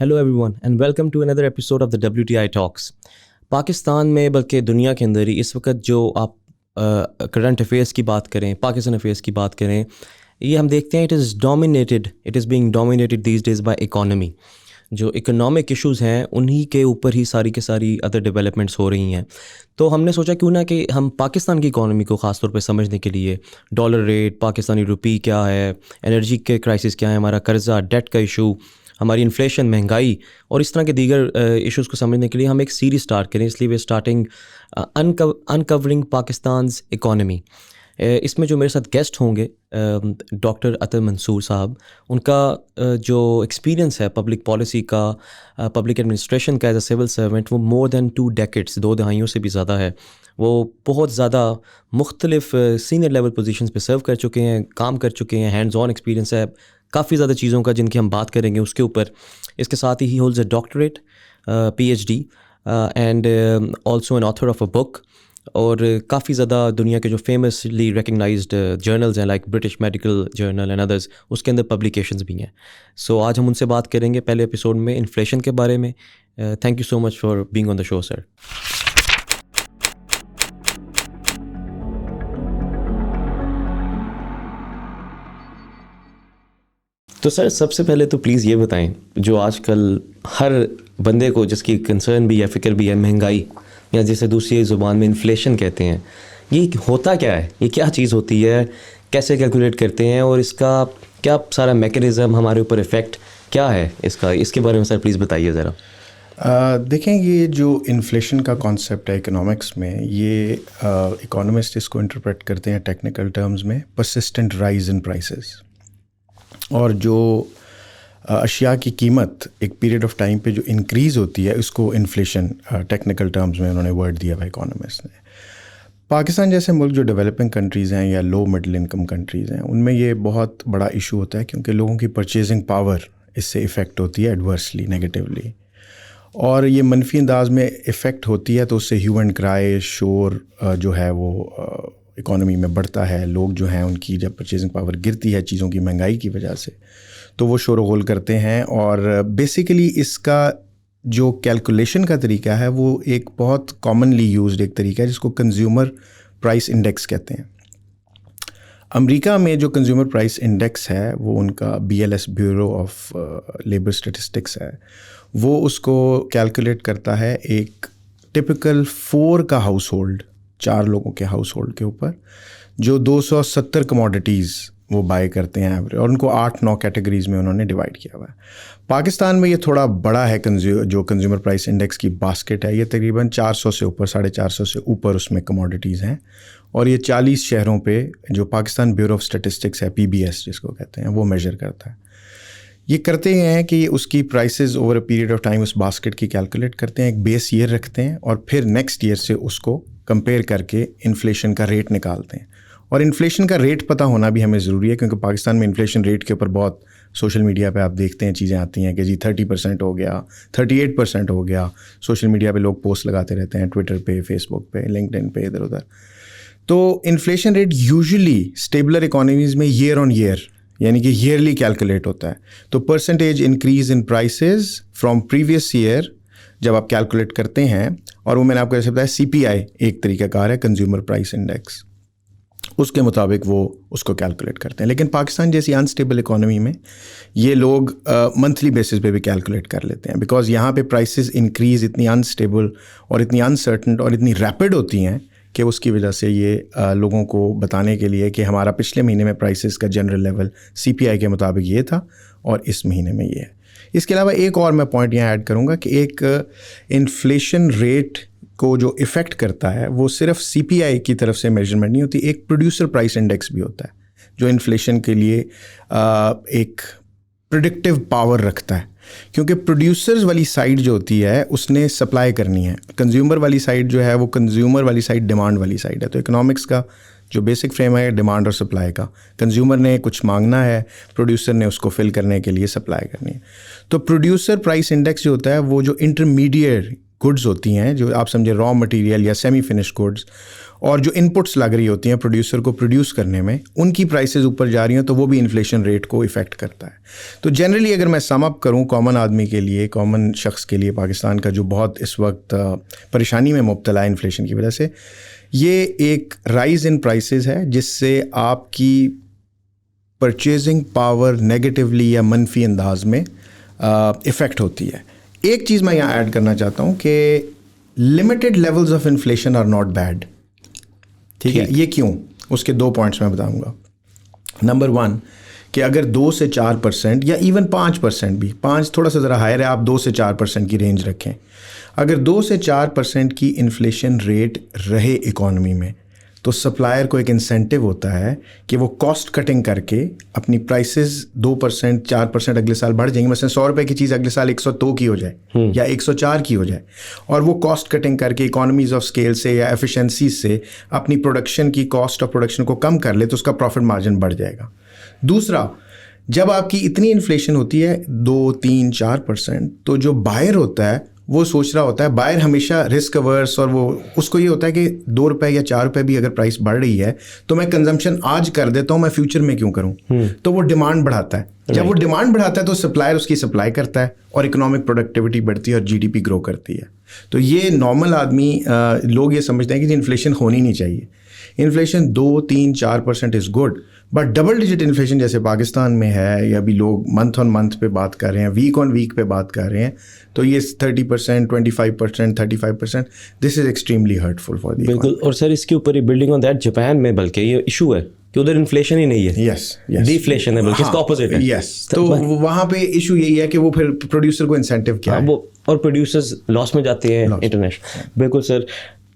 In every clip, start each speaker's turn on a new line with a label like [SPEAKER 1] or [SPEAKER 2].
[SPEAKER 1] Hello everyone and welcome to another episode of the WTI talks. Pakistan में बल्कि दुनिया के अंदर ही इस वक्त जो आप करंट अफेयर्स की बात करें, पाकिस्तान अफेयर्स की बात करें, ये हम देखते हैं it is being dominated these days by economy. जो इकोनॉमिक इश्यूज़ हैं उन्हीं के ऊपर ही सारी के सारी अदर डेवलपमेंट्स हो रही हैं। तो हमने सोचा क्यों ना कि हम पाकिस्तान की इकोनॉमी को ख़ास तौर पे समझने के लिए डॉलर रेट, पाकिस्तानी रुपी क्या है, एनर्जी के क्राइसिस क्या है, हमारा कर्जा, डेट का इशू, हमारी इन्फ्लेशन, महंगाई और इस तरह के दीगर इश्यूज़ को समझने के लिए हम एक सीरीज़ स्टार्ट करें। इसलिए way starting uncovering Pakistan's economy. इसमें जो मेरे साथ गेस्ट होंगे डॉक्टर अतर मंसूर साहब, उनका जो एक्सपीरियंस है पब्लिक पॉलिसी का, पब्लिक एडमिनिस्ट्रेशन का एज अ सिविल सर्वेंट, वो मोर दैन 2 डेकेड्स, 2 दहाइयों से भी ज़्यादा है। वो बहुत ज़्यादा मुख्तलिफ सीनियर लेवल पोजीशंस पे सर्व कर चुके हैं, काम कर चुके हैं, हैंड्स ऑन एक्सपीरियंस है काफ़ी ज़्यादा चीज़ों का जिनकी हम बात करेंगे उसके ऊपर। इसके साथ ही holds a doctorate, PhD and also an author of a book. और काफ़ी ज़्यादा दुनिया के जो फेमसली रिकग्नाइज्ड जर्नल्स हैं like British medical journal and others, उसके अंदर पब्लिकेशंस भी हैं। सो आज हम उनसे बात करेंगे पहले एपिसोड में इन्फ्लेशन के बारे में। Thank you so much for being on the show sir. तो सर सबसे पहले तो प्लीज़ ये बताएं, जो आजकल हर बंदे को जिसकी कंसर्न भी है, फ़िक्र भी है, महंगाई या जिसे दूसरी ज़ुबान में इन्फ्लेशन कहते हैं, ये होता क्या है? ये क्या चीज़ होती है? कैसे कैलकुलेट करते हैं और इसका क्या सारा मैकेनिज़्म, हमारे ऊपर इफ़ेक्ट क्या है इसका? इसके बारे में सर प्लीज़ बताइए ज़रा।
[SPEAKER 2] देखें, ये जो इन्फ्लेशन का कॉन्सेप्ट है इकोनॉमिक्स में, ये इकोनॉमिस्ट इसको इंटरप्रेट करते हैं टेक्निकल टर्म्स में परसिस्टेंट राइज इन प्राइसेस। और जो अशिया की कीमत एक पीरियड ऑफ टाइम पे जो इंक्रीज़ होती है, उसको इन्फ्लेशन टेक्निकल टर्म्स में उन्होंने वर्ड दिया हुआ इकोनॉमिस्ट ने। पाकिस्तान जैसे मुल्क जो डेवलपिंग कंट्रीज़ हैं या लो मिडिल इनकम कंट्रीज़ हैं, उनमें ये बहुत बड़ा इशू होता है क्योंकि लोगों की परचेजिंग पावर इससे इफ़ेक्ट होती है एडवर्सली, नेगेटिवली। और ये मनफी अंदाज में इफ़ेक्ट होती है तो उससे ह्यू एंड क्राई, शोर जो है वो इकोनॉमी में बढ़ता है। लोग जो हैं उनकी जब परचेजिंग पावर गिरती है चीज़ों की महंगाई की वजह से, तो वो शोर गोल करते हैं। और बेसिकली इसका जो कैलकुलेशन का तरीका है वो एक बहुत कॉमनली यूज्ड एक तरीका है जिसको कंज्यूमर प्राइस इंडेक्स कहते हैं। अमेरिका में जो कंज्यूमर प्राइस इंडेक्स है वो उनका BLS, bureau of labour statistics है, वो उसको कैलकुलेट करता है एक टिपिकल 4 का हाउस होल्ड, 4 लोगों के हाउस होल्ड के ऊपर, जो 270 कमोडिटीज़ वो बाय करते हैं एवरेज, और उनको 8-9 कैटेगरीज़ में उन्होंने डिवाइड किया हुआ है। पाकिस्तान में ये थोड़ा बड़ा है, जो कंज्यूमर प्राइस इंडेक्स की बास्केट है, ये तकरीबन 400 से ऊपर, 450 से ऊपर उसमें कमोडिटीज़ हैं। और ये 40 शहरों पे जो पाकिस्तान ब्यूरो ऑफ स्टैटिस्टिक्स है, PBS जिसको कहते हैं, वो मेजर करता है। ये करते हैं कि उसकी prices over a period of time उस बास्केट की कैलकुलेट करते हैं, एक बेस ईयर रखते हैं और फिर नेक्स्ट ईयर से उसको कंपेयर करके इन्फ्लेशन का रेट निकालते हैं। और इन्फ्लेशन का रेट पता होना भी हमें ज़रूरी है क्योंकि पाकिस्तान में इन्फ्लेशन रेट के ऊपर बहुत सोशल मीडिया पे आप देखते हैं चीज़ें आती हैं कि जी 30% हो गया, 38% हो गया। सोशल मीडिया पे लोग पोस्ट लगाते रहते हैं, ट्विटर पे, फेसबुक पे, लिंक्डइन पे, इधर उधर। तो इन्फ्लेशन रेट यूजुअली स्टेबलर इकोनॉमीज़ में ईयर ऑन ईयर, यानी कि ईयरली कैलकुलेट होता है। तो percentage increase in prices from previous year जब आप कैलकुलेट करते हैं, और वो मैंने आपको जैसे बताया CPI एक तरीका कार है, कंज्यूमर प्राइस इंडेक्स, उसके मुताबिक वो उसको कैलकुलेट करते हैं। लेकिन पाकिस्तान जैसी अनस्टेबल इकोनॉमी में ये लोग मंथली बेसिस पे भी कैलकुलेट कर लेते हैं, बिकॉज यहाँ पे प्राइसेस इंक्रीज़ इतनी अनस्टेबल और इतनी अनसर्टन और इतनी रैपिड होती हैं कि उसकी वजह से ये लोगों को बताने के लिए कि हमारा पिछले महीने में प्राइसेस का जनरल लेवल CPI के मुताबिक ये था और इस महीने में ये है। इसके अलावा एक और मैं पॉइंट यहाँ ऐड करूँगा कि एक इन्फ्लेशन रेट को जो इफ़ेक्ट करता है वो सिर्फ CPI की तरफ से मेजरमेंट नहीं होती, एक प्रोड्यूसर प्राइस इंडेक्स भी होता है जो इन्फ्लेशन के लिए एक प्रिडिक्टिव पावर रखता है। क्योंकि प्रोड्यूसर्स वाली साइड जो होती है उसने सप्लाई करनी है, कंज्यूमर वाली साइड जो है वो कंज्यूमर वाली साइड डिमांड वाली साइड है। तो इकोनॉमिक्स का जो बेसिक फ्रेम है डिमांड और सप्लाई का, कंज्यूमर ने कुछ मांगना है, प्रोड्यूसर ने उसको फिल करने के लिए सप्लाई करनी है। तो प्रोड्यूसर प्राइस इंडेक्स जो होता है वो जो इंटरमीडिएट गुड्स होती हैं, जो आप समझे रॉ मटेरियल या सेमी फिनिश गुड्स, और जो इनपुट्स लग रही होती हैं प्रोड्यूसर को प्रोड्यूस करने में, उनकी प्राइसेस ऊपर जा रही हैं तो वो भी इन्फ्लेशन रेट को इफ़ेक्ट करता है। तो जनरली अगर मैं सम अप करूं कॉमन आदमी के लिए, कॉमन शख्स के लिए, पाकिस्तान का जो बहुत इस वक्त परेशानी में मुब्तला है इन्फ्लेशन की वजह से, ये एक राइज इन प्राइसेस है जिससे आपकी परचेजिंग पावर नेगेटिवली या मनफी अंदाज में इफ़ेक्ट होती है। एक चीज़ मैं यहाँ ऐड करना चाहता हूँ कि limited levels of inflation are not bad. ठीक है, ये क्यों, उसके 2 पॉइंट्स मैं बताऊँगा। नंबर 1 कि अगर 2 से 4% या इवन 5% भी, 5 थोड़ा सा ज़रा हायर है, आप 2 से 4% की रेंज रखें। अगर 2 से 4% की इन्फ्लेशन रेट रहे इकॉनमी में, तो सप्लायर को एक इंसेंटिव होता है कि वो कॉस्ट कटिंग करके अपनी प्राइसेस 2% 4% अगले साल बढ़ जाएंगी। मतलब 100 रुपये की चीज़ अगले साल 102 की हो जाए या 104 की हो जाए, और वो कॉस्ट कटिंग करके इकोनॉमीज ऑफ स्केल से या एफिशिएंसी से अपनी प्रोडक्शन की कॉस्ट ऑफ प्रोडक्शन को कम कर ले, तो उसका प्रॉफिट मार्जिन बढ़ जाएगा। दूसरा, जब आपकी इतनी इन्फ्लेशन होती है 2, 3, 4%, तो जो बायर होता है वो सोच रहा होता है, बायर हमेशा रिस्क अवर्स, और वो उसको ये होता है कि 2 रुपये या 4 रुपये भी अगर प्राइस बढ़ रही है तो मैं कंजम्पशन आज कर देता हूँ, मैं फ्यूचर में क्यों करूँ। तो वो डिमांड बढ़ाता है। जब वो डिमांड बढ़ाता है तो सप्लायर उसकी सप्लाई करता है और इकोनॉमिक प्रोडक्टिविटी बढ़ती है और जीडीपी ग्रो करती है। तो ये नॉर्मल आदमी लोग ये समझते हैं कि इन्फ्लेशन होनी नहीं चाहिए। Inflation 2, 3, 4% is good, but double digit inflation जैसे पाकिस्तान में है, या अभी लोग मंथ ऑन मंथ पे बात कर रहे हैं, वीक ऑन वीक पे बात कर रहे हैं, तो ये 30%, 25%, 35%, this is extremely hurtful for the.
[SPEAKER 1] बिल्कुल। और सर इसके ऊपर ही बिल्डिंग ऑन दैट, जापान में बल्कि ये इशू है कि उधर इन्फ्लेशन ही नहीं है,
[SPEAKER 2] यस
[SPEAKER 1] डिफ्लेशन है, बल्कि इसका ऑपोजिट है।
[SPEAKER 2] यस, तो वहाँ पे इशू यही है कि वो फिर प्रोड्यूसर को इंसेंटिव क्या है,
[SPEAKER 1] वो और प्रोड्यूसर्स लॉस में जाते हैं इंटरनेशनल। बिल्कुल सर।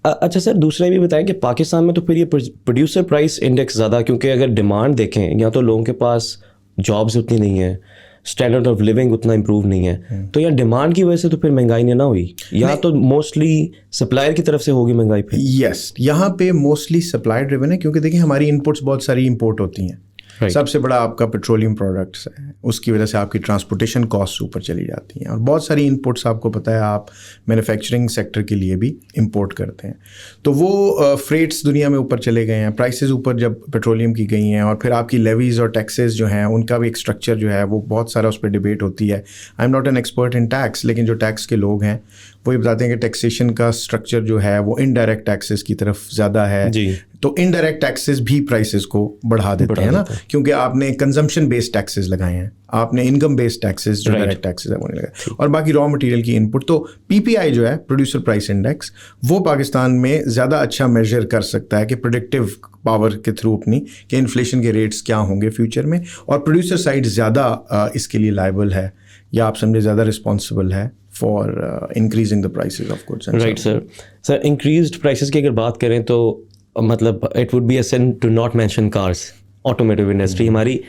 [SPEAKER 1] अच्छा सर, दूसरा ये भी बताएं कि पाकिस्तान में तो फिर ये प्रोड्यूसर प्राइस इंडेक्स ज़्यादा, क्योंकि अगर डिमांड देखें, या तो लोगों के पास जॉब्स उतनी नहीं है, स्टैंडर्ड ऑफ लिविंग उतना इम्प्रूव नहीं है, तो यहाँ डिमांड की वजह से तो फिर महंगाई नहीं ना हुई, या तो मोस्टली सप्लायर की तरफ से होगी महंगाई फिर।
[SPEAKER 2] यस, यहाँ पे मोस्टली सप्लाई ड्रिवन है, क्योंकि देखिए हमारी इनपुट्स बहुत सारी इंपोर्ट होती हैं। सबसे बड़ा आपका पेट्रोलियम प्रोडक्ट्स है, उसकी वजह से आपकी ट्रांसपोर्टेशन कॉस्ट ऊपर चली जाती हैं, और बहुत सारी इनपुट्स आपको पता है आप मैन्युफैक्चरिंग सेक्टर के लिए भी इंपोर्ट करते हैं। तो वो फ्रेट्स दुनिया में ऊपर चले गए हैं, प्राइसेस ऊपर जब पेट्रोलियम की गई हैं, और फिर आपकी लेवीज़ और टैक्सेस जो हैं उनका भी एक स्ट्रक्चर जो है वो बहुत सारा उस पर डिबेट होती है। I am not an expert in tax, लेकिन जो टैक्स के लोग हैं वो ये बताते हैं कि टैक्सेशन का स्ट्रक्चर जो है वो इनडायरेक्ट टैक्सेस की तरफ ज़्यादा है जी। तो इनडायरेक्ट टैक्सेस भी प्राइसेस को बढ़ा देते हैं ना, क्योंकि आपने कंजम्पशन बेस्ड टैक्सेस लगाए हैं, आपने इनकम बेस्ड टैक्सेस जो डायरेक्ट टैक्सेस है वो नहीं लगाए, और बाकी रॉ मटेरियल की इनपुट। तो पीपीआई जो है, प्रोड्यूसर प्राइस इंडेक्स, वो पाकिस्तान में ज़्यादा अच्छा मेजर कर सकता है कि प्रोडक्टिव पावर के थ्रू अपनी कि इन्फ्लेशन के रेट्स क्या होंगे फ्यूचर में, और प्रोड्यूसर साइड ज़्यादा इसके लिए लायबल है, या आप समझे ज़्यादा रिस्पॉन्सिबल है for increasing the prices of goods.
[SPEAKER 1] Right sir. Sir increased prices की अगर बात करें तो मतलब it would be a sin to not mention cars, automotive industry हमारी,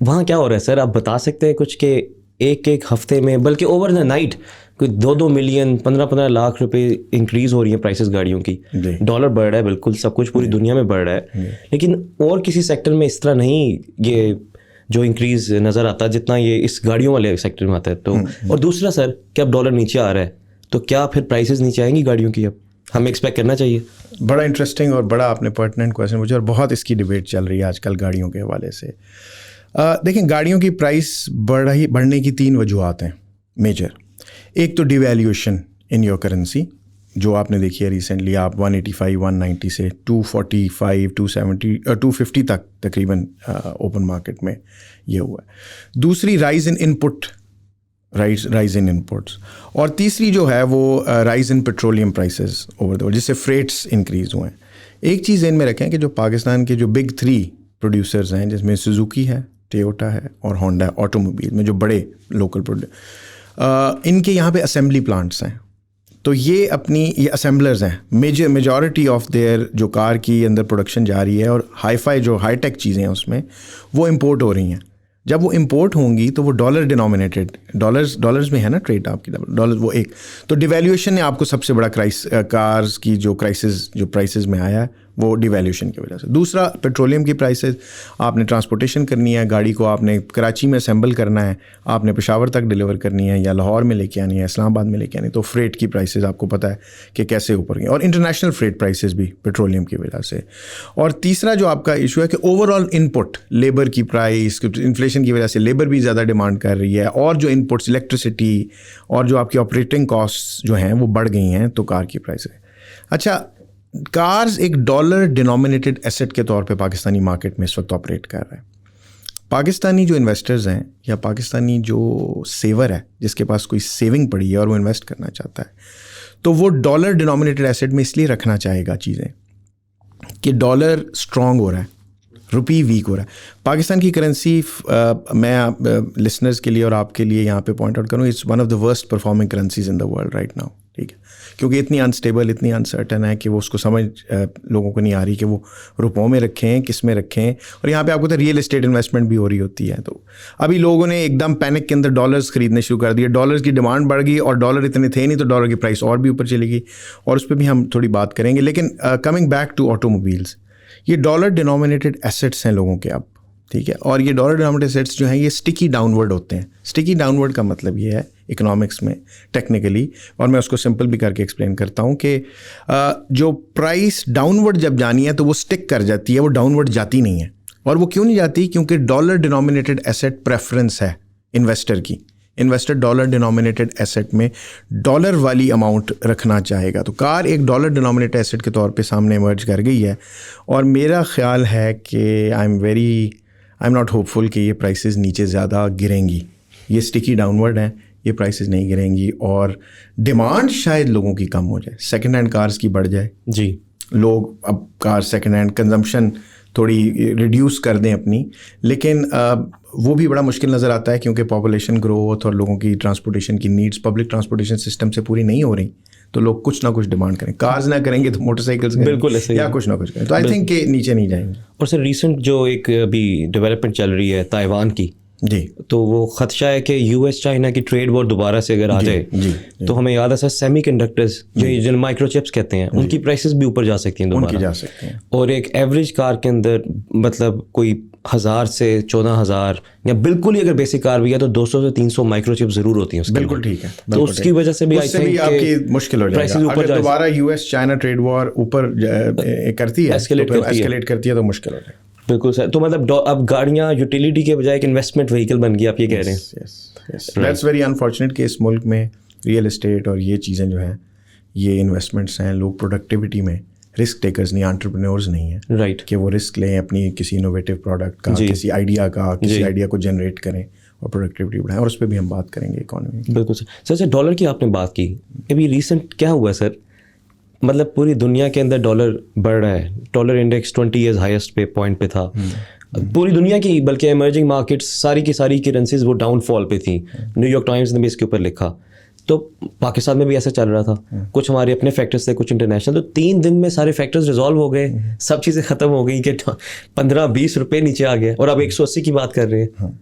[SPEAKER 1] वहाँ क्या हो रहा है सर, आप बता सकते हैं कुछ, के एक हफ्ते में, बल्कि ओवर द नाइट कोई 2-2 मिलियन 15-15 लाख रुपए इंक्रीज़ हो रही है प्राइसेस गाड़ियों की, डॉलर बढ़ रहा है, बिल्कुल सब कुछ पूरी दुनिया में बढ़ रहा है, लेकिन और किसी सेक्टर में इस तरह नहीं ये जो इंक्रीज़ नज़र आता है जितना ये इस गाड़ियों वाले सेक्टर में आता है। तो और दूसरा सर कि अब डॉलर नीचे आ रहा है, तो क्या फिर प्राइसेस नीचे आएंगी गाड़ियों की, अब हमें एक्सपेक्ट करना चाहिए?
[SPEAKER 2] बड़ा इंटरेस्टिंग और बड़ा आपने पर्टिनेंट क्वेश्चन पूछा, और बहुत इसकी डिबेट चल रही है आजकल गाड़ियों के हवाले से। देखें, गाड़ियों की प्राइस बढ़ने की 3 वजूहत हैं मेजर। एक तो डिवैल्यूएशन इन योर करेंसी, जो आपने देखी है रिसेंटली, आप 185, 190 से 245, 270, 250 तक तकरीबन ओपन मार्केट में ये हुआ है। दूसरी rise in input, rise in inputs, और तीसरी जो है वो rise in petroleum prices over the world, जिससे फ्रेट्स इंक्रीज़ हुए हैं। एक चीज़ इनमें रखें कि जो पाकिस्तान के जो बिग 3 प्रोड्यूसर्स हैं, जिसमें सुजुकी है, टोयोटा है और होंडा है, ऑटोमोबाइल में जो बड़े लोकल इनके यहाँ पे असेंबली प्लांट्स हैं, तो ये असेंबलर्स हैं, मेजॉरिटी ऑफ देयर जो कार की अंदर प्रोडक्शन जा रही है, और हाईफाई जो हाईटेक चीज़ें हैं उसमें वो इंपोर्ट हो रही हैं। जब वो इंपोर्ट होंगी तो वो डॉलर डिनोमिनेटेड, डॉलर्स में है ना ट्रेड आपकी, डॉलर वो एक, तो डिवैल्यूएशन ने आपको सबसे बड़ा कार्स की जो प्राइसेस में आया है वो डिवैल्यूशन की वजह से। दूसरा, पेट्रोलियम की प्राइसेस, आपने ट्रांसपोर्टेशन करनी है, गाड़ी को आपने कराची में असेंबल करना है, आपने पेशावर तक डिलीवर करनी है या लाहौर में लेके आनी है, इस्लामाबाद में लेके आनी है, तो फ्रेट की प्राइसेस आपको पता है कि कैसे ऊपर गई, और इंटरनेशनल फ्रेट प्राइसेस भी पेट्रोलियम की वजह से। और तीसरा जो आपका इशू है कि ओवरऑल इनपुट, लेबर की प्राइस, इन्फ्लेशन की वजह से लेबर भी ज़्यादा डिमांड कर रही है, और जो इनपुट्स इलेक्ट्रिसिटी और जो आपकी ऑपरेटिंग कॉस्ट जो हैं वो बढ़ गई हैं, तो कार की प्राइस है। अच्छा, कार्स एक डॉलर डिनोमिनेटेड एसेट के तौर पे पाकिस्तानी मार्केट में इस वक्त ऑपरेट कर रहा है। पाकिस्तानी जो इन्वेस्टर्स हैं या पाकिस्तानी जो सेवर है, जिसके पास कोई सेविंग पड़ी है और वो इन्वेस्ट करना चाहता है, तो वो डॉलर डिनोमिनेटेड एसेट में इसलिए रखना चाहेगा चीज़ें कि डॉलर स्ट्रॉन्ग हो रहा है, रुपी वीक हो रहा है। पाकिस्तान की करेंसी, मैं लिसनर्स के लिए और आपके लिए यहाँ पे पॉइंट आउट करूँ, it's one of the worst performing currencies in the world right now, ठीक है, क्योंकि इतनी अनस्टेबल, इतनी अनसर्टन है कि वो उसको समझ लोगों को नहीं आ रही कि वो रुपयों में रखें, किस में रखें। और यहाँ पे आपको तो रियल एस्टेट इन्वेस्टमेंट भी हो रही होती है। तो अभी लोगों ने एकदम पैनिक के अंदर डॉलर्स खरीदने शुरू कर दिए, डॉलर्स की डिमांड बढ़ गई और डॉलर इतने थे नहीं, तो डॉलर की प्राइस और भी ऊपर चली गई, और उस पर भी हम थोड़ी बात करेंगे। लेकिन कमिंग बैक टू ऑटोमोबाइल्स, ये डॉलर डिनोमिनेटेड एसेट्स हैं लोगों के अब, ठीक है, और ये डॉलर डिनोमिनेटेड एसेट्स जो हैं ये स्टिकी डाउनवर्ड होते हैं। स्टिकी डाउनवर्ड का मतलब ये है इकोनॉमिक्स में टेक्निकली, और मैं उसको सिंपल भी करके एक्सप्लेन करता हूँ कि जो प्राइस डाउनवर्ड जब जानी है तो वो स्टिक कर जाती है, वो डाउनवर्ड जाती नहीं है। और वो क्यों नहीं जाती? क्योंकि डॉलर डिनोमिनेटेड एसेट प्रेफरेंस है इन्वेस्टर की। इन्वेस्टर डॉलर डिनोमिनेटेड एसेट में डॉलर वाली अमाउंट रखना चाहेगा। तो कार एक डॉलर डिनोमिनेटेड एसेट के तौर पे सामने इमर्ज कर गई है, और मेरा ख्याल है कि आई एम नॉट होपफुल कि ये प्राइसेस नीचे ज़्यादा गिरेंगी। ये स्टिकी डाउनवर्ड हैं, ये प्राइसेस नहीं गिरेंगी, और डिमांड शायद लोगों की कम हो जाए, सेकेंड हैंड कार्स की बढ़ जाए
[SPEAKER 1] जी,
[SPEAKER 2] लोग अब कार सेकेंड हैंड कंजम्पशन थोड़ी रिड्यूस कर दें अपनी। लेकिन वो भी बड़ा मुश्किल नज़र आता है क्योंकि पॉपुलेशन ग्रोथ और लोगों की ट्रांसपोर्टेशन की नीड्स पब्लिक ट्रांसपोर्टेशन सिस्टम से पूरी नहीं हो रही, तो लोग कुछ ना कुछ डिमांड करें। कार्स ना करेंगे तो मोटरसाइकिल्स
[SPEAKER 1] बिल्कुल ऐसे
[SPEAKER 2] या कुछ ना कुछ करें, तो आई थिंक कि नीचे नहीं जाएंगे।
[SPEAKER 1] और सर रिसेंट जो एक अभी डेवलपमेंट चल रही है ताइवान की,
[SPEAKER 2] जी,
[SPEAKER 1] तो वो खदशा है कि यूएस चाइना की ट्रेड वॉर दोबारा से अगर आ जाए
[SPEAKER 2] जी,
[SPEAKER 1] तो हमें याद है सर सेमीकंडक्टर्स जो माइक्रोचिप्स कहते हैं, उनकी प्राइसेस भी ऊपर जा सकती हैं दोबारा,
[SPEAKER 2] जा सकते हैं।
[SPEAKER 1] और एक एवरेज कार के अंदर मतलब कोई 1000 से 14000 या बिल्कुल ही अगर बेसिक कार भी है तो 200 से 300 माइक्रोचिप जरूर होती हैं उसके अंदर।
[SPEAKER 2] बिल्कुल ठीक है,
[SPEAKER 1] तो उसकी वजह से भी आई थिंक
[SPEAKER 2] आपकी मुश्किल हो जाएगा। अगर दोबारा यूएस चाइना ट्रेड वॉर ऊपर करती है, एस्केलेट करती है, तो मुश्किल हो जाएगा।
[SPEAKER 1] बिल्कुल सर। तो मतलब अब गाड़ियाँ यूटिलिटी के बजाय एक इन्वेस्टमेंट व्हीकल बन गई, आप ये कह रहे हैं?
[SPEAKER 2] दैट्स वेरी अनफॉर्चुनेट कि इस मुल्क में रियल एस्टेट और ये चीज़ें जो हैं, ये इन्वेस्टमेंट्स हैं, लोग प्रोडक्टिविटी में रिस्क टेकर्स नहीं, एंटरप्रेन्योर्स नहीं है,
[SPEAKER 1] राइट,
[SPEAKER 2] कि वो रिस्क लें अपनी किसी इनोवेटिव प्रोडक्ट का, किसी आइडिया का, किसी आइडिया को जनरेट करें और प्रोडक्टिविटी बढ़ाएं, और उस पर भी हम बात करेंगे इकोनॉमी।
[SPEAKER 1] बिल्कुल सर। सर डॉलर की आपने बात की, अभी रिसेंट क्या हुआ सर, मतलब पूरी दुनिया के अंदर डॉलर बढ़ रहा है, डॉलर इंडेक्स 20 ईयर्स हाईएस्ट पे पॉइंट पे था पूरी दुनिया की, बल्कि इमर्जिंग मार्केट्स सारी की सारी करेंसीज वो डाउनफॉल पे थी। न्यूयॉर्क टाइम्स ने भी इसके ऊपर लिखा। तो पाकिस्तान में भी ऐसा चल रहा था, कुछ हमारे अपने फैक्टर्स थे, कुछ इंटरनेशनल। तो 3 दिन में सारे फैक्टर्स रिजॉल्व हो गए, सब चीज़ें ख़त्म हो गई कि 15-20 रुपये नीचे आ गए, और अब 180 की बात कर रहे हैं।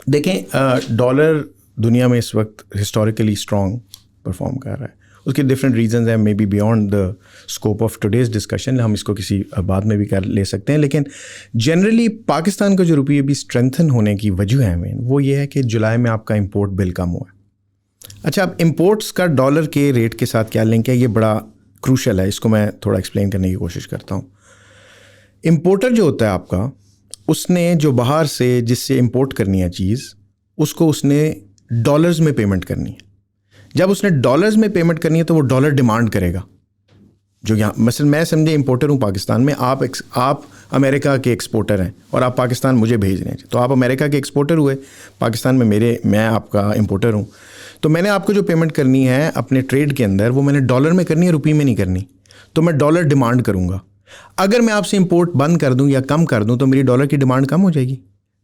[SPEAKER 2] देखें, डॉलर दुनिया में इस वक्त हिस्टोरिकली स्ट्रॉन्ग परफॉर्म कर रहा है। उसके डिफरेंट रीजंस हैं, may be beyond the scope of today's discussion, हम इसको किसी बाद में भी कर ले सकते हैं। लेकिन जनरली पाकिस्तान का जो रुपये अभी स्ट्रेंथन होने की वजह है मेन, वो ये है कि जुलाई में आपका इंपोर्ट बिल कम हुआ है। अच्छा, अब इंपोर्ट्स का डॉलर के रेट के साथ क्या लिंक है, ये बड़ा क्रूशल है, इसको मैं थोड़ा एक्सप्लेन करने की कोशिश करता हूँ। इम्पोर्टर जो होता है आपका, उसने जो बाहर से जिससे इंपोर्ट करनी है चीज़, उसको उसने डॉलर्स में पेमेंट करनी है। जब उसने डॉलर्स में पेमेंट करनी है तो वो डॉलर डिमांड करेगा। जो यहाँ मसलन मैं समझे इंपोर्टर हूँ पाकिस्तान में, आप अमेरिका के एक्सपोर्टर हैं और आप पाकिस्तान मुझे भेज रहे हैं, तो आप अमेरिका के एक्सपोर्टर हुए, पाकिस्तान में मैं आपका इंपोर्टर हूँ। तो मैंने आपको जो पेमेंट करनी है अपने ट्रेड के अंदर, वो मैंने डॉलर में करनी है, रुपये में नहीं करनी। तो मैं डॉलर डिमांड करूँगा। अगर मैं आपसे इंपोर्ट बंद कर दूँ या कम कर दूँ तो मेरी डॉलर की डिमांड कम हो जाएगी।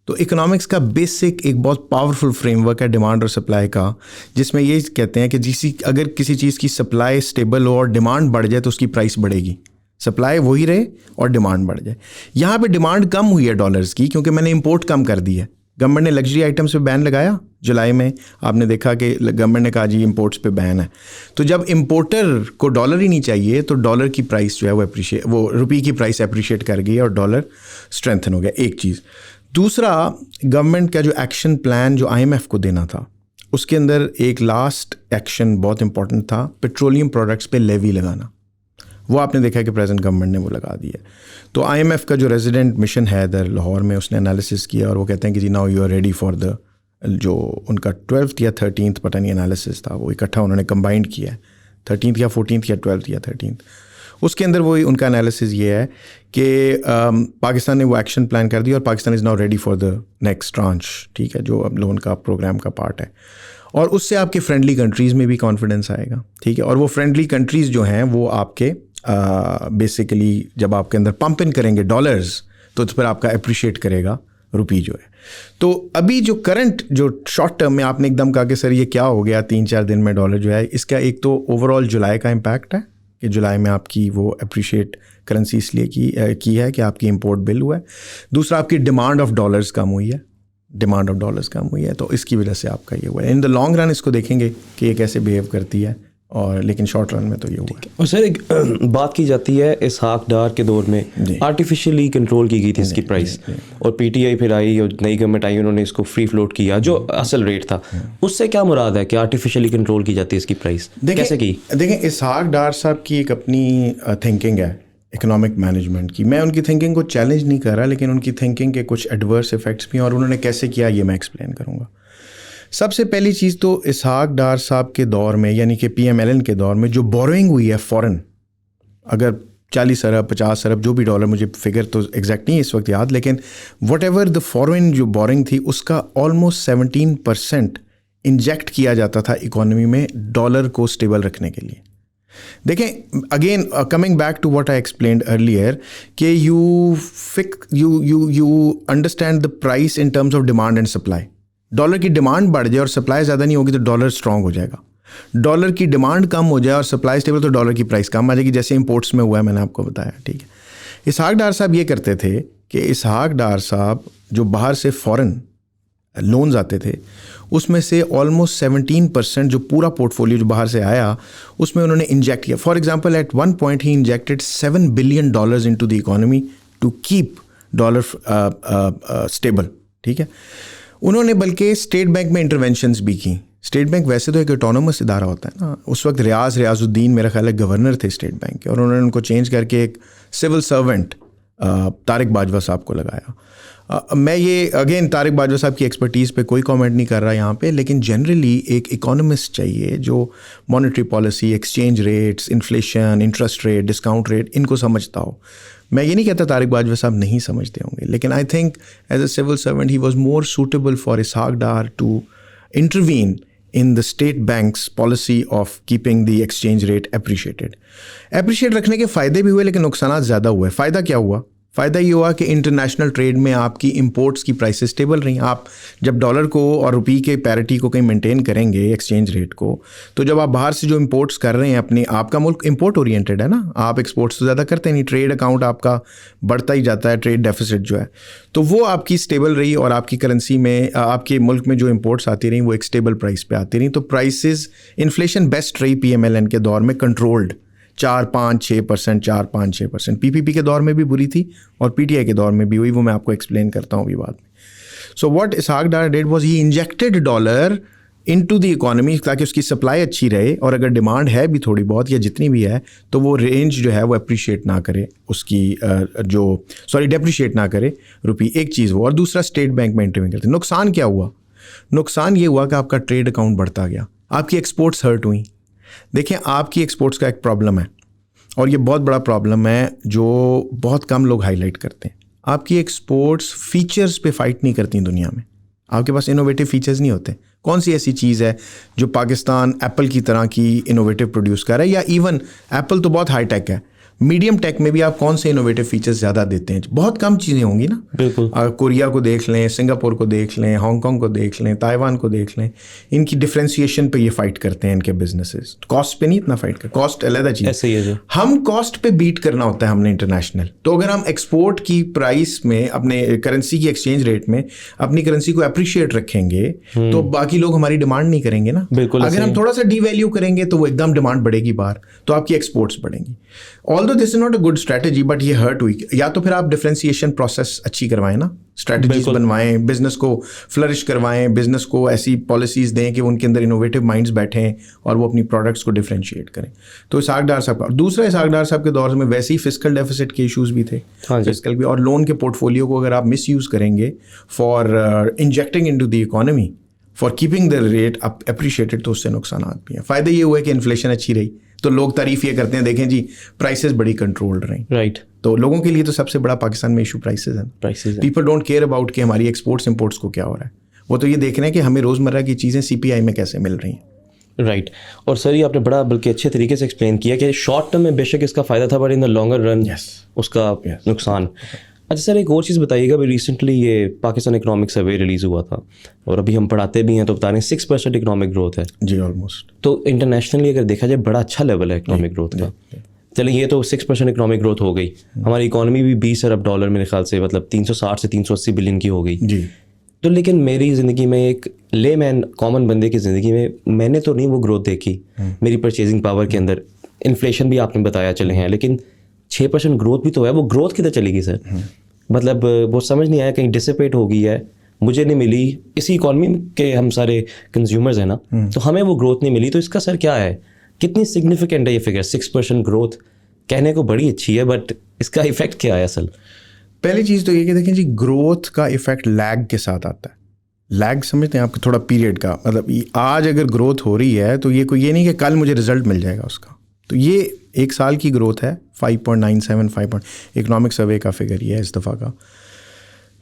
[SPEAKER 2] तो इकोनॉमिक्स का बेसिक एक बहुत पावरफुल फ्रेमवर्क है डिमांड और सप्लाई का, जिसमें ये कहते हैं कि अगर किसी चीज़ की सप्लाई स्टेबल हो और डिमांड बढ़ जाए तो उसकी प्राइस बढ़ेगी। सप्लाई वही रहे और डिमांड बढ़ जाए। यहाँ पे डिमांड कम हुई है डॉलर्स की, क्योंकि मैंने इंपोर्ट कम कर दी है। गवर्नमेंट ने लग्जरी आइटम्स पे बैन लगाया जुलाई में, आपने देखा कि गवर्नमेंट ने कहा जी इंपोर्ट्स पे बैन है। तो जब इंपोर्टर को डॉलर ही नहीं चाहिए तो डॉलर की प्राइस जो है वो रुपये की प्राइस अप्रिशिएट कर गई और डॉलर स्ट्रेंथन हो गया, एक चीज़। दूसरा, गवर्नमेंट का जो एक्शन प्लान जो IMF को देना था, उसके अंदर एक लास्ट एक्शन बहुत इंपॉर्टेंट था, पेट्रोलियम प्रोडक्ट्स पे लेवी लगाना। वो आपने देखा कि प्रेजेंट गवर्नमेंट ने वो लगा दिया। तो IMF का जो रेजिडेंट मिशन है इधर लाहौर में, उसने एनालिसिस किया और वो कहते हैं कि जी now you are ready for the, जो उनका 12th या 13th पता नहीं एनालिसिस था, वो इकट्ठा उन्होंने कंबाइंड किया है, 13th या 14th या 12th या 13th। उसके अंदर वो उनका एनालिसिस ये है कि पाकिस्तान ने वो एक्शन प्लान कर दिया और Pakistan is now ready for the next tranche, ठीक है, जो अब लोन का प्रोग्राम का पार्ट है। और उससे आपके फ्रेंडली कंट्रीज़ में भी कॉन्फिडेंस आएगा, ठीक है। और वो फ्रेंडली कंट्रीज़ जो हैं वो आपके बेसिकली जब आपके अंदर पंप इन करेंगे डॉलर्स, तो उस पर आपका अप्रिशिएट करेगा रुपी जो है। तो अभी जो करंट जो शॉर्ट टर्म में आपने एकदम कहा कि सर ये क्या हो गया 3-4 दिन में डॉलर जो है, इसका एक तो ओवरऑल जुलाई का इम्पैक्ट है कि जुलाई में आपकी वो अप्रिशिएट करेंसी इसलिए की है कि आपकी इंपोर्ट बिल हुआ है। दूसरा, आपकी डिमांड ऑफ डॉलर्स कम हुई है, तो इसकी वजह से आपका ये हुआ है। इन द लॉन्ग रन इसको देखेंगे कि ये कैसे बिहेव करती है, और लेकिन शॉर्ट रन में तो ये हुआ है।
[SPEAKER 1] और सर एक बात की जाती है इसहाक डार के दौर में आर्टिफिशियली कंट्रोल की गई थी इसकी प्राइस, और PTI फिर आई और नई गवर्नमेंट आई, उन्होंने इसको फ्री फ्लोट किया जो असल रेट था। उससे क्या मुराद है कि आर्टिफिशियली कंट्रोल की जाती है इसकी प्राइस, कैसे की?
[SPEAKER 2] देखें, इसहाक डार साहब की एक अपनी थिंकिंग है इकोनॉमिक मैनेजमेंट की। मैं उनकी थिंकिंग को चैलेंज नहीं कर रहा, लेकिन उनकी थिंकिंग के कुछ एडवर्स इफेक्ट्स भी हैं और उन्होंने कैसे किया ये मैं एक्सप्लेन करूँगा। सबसे पहली चीज़ तो इसहाक डार साहब के दौर में, यानी कि PMLN के दौर में जो बोरोइंग हुई है फ़ॉरेन, अगर 40 अरब 50 अरब जो भी डॉलर, मुझे फिगर तो एग्जैक्ट नहीं इस वक्त याद, लेकिन वट एवर द फॉरेन जो बोरिंग थी उसका ऑलमोस्ट 17% इंजेक्ट किया जाता था इकोनॉमी में डॉलर को स्टेबल रखने के लिए। देखें, again coming back to what I explained earlier कि you understand the price in terms of demand and supply. Dollar की डिमांड बढ़ जाए और सप्लाई ज़्यादा नहीं होगी तो डॉलर स्ट्रांग हो जाएगा। डॉलर की डिमांड कम हो जाए और सप्लाई स्टेबल तो डॉलर की प्राइस कम आ जाएगी, जैसे इंपोर्ट्स में हुआ है, मैंने आपको बताया, ठीक है। इसहाक डार साहब ये करते थे कि इसहाक डार साहब जो बाहर से फॉरेन लोन्स आते थे उसमें से ऑलमोस्ट 17% जो पूरा पोर्टफोलियो जो बाहर से आया उसमें उन्होंने इंजेक्ट किया। For example, at one point he injected $7 billion into the economy to keep dollar stable, ठीक है। उन्होंने बल्कि स्टेट बैंक में इंटरवेंशंस भी की। स्टेट बैंक वैसे तो एक ऑटोनोमस इदारा होता है ना, उस वक्त रियाजुद्दीन मेरा ख्याल है गवर्नर थे स्टेट बैंक के, और उन्होंने उनको चेंज करके एक सिविल सर्वेंट तारिक बाजवा साहब को लगाया। मैं ये अगेन तारिक बाजवा साहब की एक्सपर्टीज़ पे कोई कमेंट नहीं कर रहा यहाँ पे, लेकिन जनरली एक इकोनॉमिस्ट चाहिए जो monetary policy, exchange rates, inflation, interest rate, discount rate, इनको समझता हो। मैं ये नहीं कहता तारिक बाजवा साहब नहीं समझते होंगे, लेकिन I think as a civil servant he was more suitable for Ishaq Dar to intervene in the state bank's policy of keeping the exchange rate appreciated. Appreciate रखने के फ़ायदे भी हुए लेकिन नुकसान ज़्यादा हुए। फ़ायदा क्या हुआ? फ़ायदा ये हुआ कि इंटरनेशनल ट्रेड में आपकी इंपोर्ट्स की प्राइसेस स्टेबल रहीं। आप जब डॉलर को और रुपये के पैरिटी को कहीं मेंटेन करेंगे एक्सचेंज रेट को, तो जब आप बाहर से जो इंपोर्ट्स कर रहे हैं अपने, आपका मुल्क इंपोर्ट ओरिएंटेड है ना, आप एक्सपोर्ट्स तो ज़्यादा करते नहीं, ट्रेड अकाउंट आपका बढ़ता ही जाता है, ट्रेड डेफिसिट जो है, तो वो आपकी स्टेबल रही और आपकी करेंसी में, आपके मुल्क में जो इंपोर्ट्स आती रहीं वो एक स्टेबल प्राइस पे आती रहीं। तो प्राइसेस, इन्फ्लेशन बेस्ट रही PMLN के दौर में, कंट्रोल्ड 4-5-6%, 4-5-6%। PPP के दौर में भी बुरी थी और PTI के दौर में भी हुई, वो मैं आपको एक्सप्लेन करता हूँ अभी बाद में। So what Ishaq Dar did was he injected dollar into the economy ताकि उसकी सप्लाई अच्छी रहे, और अगर डिमांड है भी थोड़ी बहुत या जितनी भी है तो वो रेंज जो है वो अप्रिशिएट ना करे उसकी, डेप्रिशिएट ना करे रुपये, एक चीज़ वो। और दूसरा, स्टेट बैंक में इंटरवीन करते। नुकसान क्या हुआ? नुकसान ये हुआ कि आपका ट्रेड अकाउंट बढ़ता गया, आपकी एक्सपोर्ट्स हर्ट हुई। देखिए, आपकी एक्सपोर्ट्स का एक प्रॉब्लम है और ये बहुत बड़ा प्रॉब्लम है जो बहुत कम लोग हाईलाइट करते हैं। आपकी एक्सपोर्ट्स फीचर्स पे फाइट नहीं करती दुनिया में। आपके पास इनोवेटिव फीचर्स नहीं होते। कौन सी ऐसी चीज़ है जो पाकिस्तान एप्पल की तरह की इनोवेटिव प्रोड्यूस कर रहा है, या इवन एप्पल तो बहुत हाई टेक है मीडियम टेक में भी आप कौन से इनोवेटिव फीचर्स ज़्यादा देते हैं? बहुत कम चीज़ें होंगी ना।
[SPEAKER 1] बिल्कुल।
[SPEAKER 2] कोरिया को देख लें, सिंगापुर को देख लें, हांगकॉन्ग को देख लें, ताइवान को देख लें, इनकी डिफ्रेंसिएशन पे ये फाइट करते हैं इनके बिजनेसेस, कॉस्ट पे नहीं इतना फाइट करते। कॉस्ट अलग चीज़,
[SPEAKER 1] ऐसे ही है जो
[SPEAKER 2] हम कॉस्ट पे बीट करना होता है हमने इंटरनेशनल। तो अगर हम एक्सपोर्ट की प्राइस में, अपने करेंसी की एक्सचेंज रेट में अपनी करेंसी को अप्रिशिएट रखेंगे तो बाकी लोग हमारी डिमांड नहीं करेंगे ना।
[SPEAKER 1] बिल्कुल।
[SPEAKER 2] अगर हम थोड़ा सा डीवैल्यू करेंगे तो वो एकदम डिमांड बढ़ेगी बाहर, तो आपकी एक्सपोर्ट्स बढ़ेंगी। Although this is not a good strategy, but ये हर्ट हुई। या तो फिर आप डिफरेंशिएशन प्रोसेस अच्छी करवाएं ना, स्ट्रैटेजीज बनवाएं, बिजनेस को फ्लरिश करवाएं, बिजनेस को ऐसी पॉलिसीज दें कि उनके अंदर इनोवेटिव माइंड्स बैठें और वो अपनी प्रोडक्ट्स को डिफरेंशिएट करें। तो इसहाक डार साहब का, दूसरा इसहाक डार साहब के दौर में वैसे ही फिस्कल डेफिसिट के इशूज़ भी थे। फिस्कल भी, और लोन के पोर्टफोलियो को अगर आप मिस यूज़ करेंगे for injecting into the economy, for keeping the rate appreciated, तो उससे नुकसान भी हैं। फ़ायदा ये हुआ कि इन्फ्लेशन अच्छी रही तो लोग तारीफ ये करते हैं, देखें जी प्राइसेस बड़ी कंट्रोल्ड रही।
[SPEAKER 1] राइट।
[SPEAKER 2] तो लोगों के लिए तो सबसे बड़ा पाकिस्तान में इशू प्राइसेस है। पीपल डोंट केयर अबाउट कि हमारी एक्सपोर्ट्स इंपोर्ट्स को क्या हो रहा है, वो तो ये देख रहे हैं कि हमें रोज़मर्रा की चीज़ें CPI में कैसे मिल रही हैं।
[SPEAKER 1] राइट। और सर ये आपने बड़ा बल्कि अच्छे तरीके से एक्सप्लेन किया कि शॉर्ट टर्म में बेशक इसका फ़ायदा था, but in the longer run उसका नुकसान। अच्छा सर, एक और चीज़ बताइएगा, अभी रिसेंटली ये पाकिस्तान इकोनॉमिक सर्वे रिलीज़ हुआ था और अभी हम पढ़ाते भी हैं तो बता रहे हैं 6% इकोनॉमिक ग्रोथ है जी ऑलमोस्ट। तो इंटरनेशनली अगर देखा जाए बड़ा अच्छा लेवल है इकोनॉमिक ग्रोथ का। चलिए ये तो 6% इकोनॉमिक ग्रोथ हो गई, हमारी इकोनॉमी भी 20 अरब डॉलर मेरे ख्याल से, मतलब 360 से 380 बिलियन की हो गई जी। तो लेकिन मेरी ज़िंदगी में, एक लेमैन कॉमन बंदे की ज़िंदगी में, मैंने तो नहीं वो ग्रोथ देखी मेरी परचेजिंग पावर के अंदर। इन्फ्लेशन भी आपने बताया चले हैं, लेकिन 6% ग्रोथ भी तो है, वो ग्रोथ किधर चली गई सर? मतलब वो समझ नहीं आया, कहीं डिसिपेट हो गई है, मुझे नहीं मिली। इसी इकॉनमी के हम सारे कंज्यूमर्स हैं ना, तो हमें वो ग्रोथ नहीं मिली। तो इसका सर क्या है, कितनी सिग्निफिकेंट है ये फिगर? 6% ग्रोथ कहने को बड़ी अच्छी है, बट इसका इफेक्ट क्या है असल?
[SPEAKER 2] पहली चीज़ तो ये कि देखें जी, ग्रोथ का इफेक्ट लैग के साथ आता है। लैग समझते हैं आपको, थोड़ा पीरियड का, मतलब आज अगर ग्रोथ हो रही है तो ये कोई ये नहीं कि कल मुझे रिजल्ट मिल जाएगा उसका। तो ये 1 साल की ग्रोथ है, 5.97 5. इकोनॉमिक सर्वे का फिगर ये है इस दफ़ा का।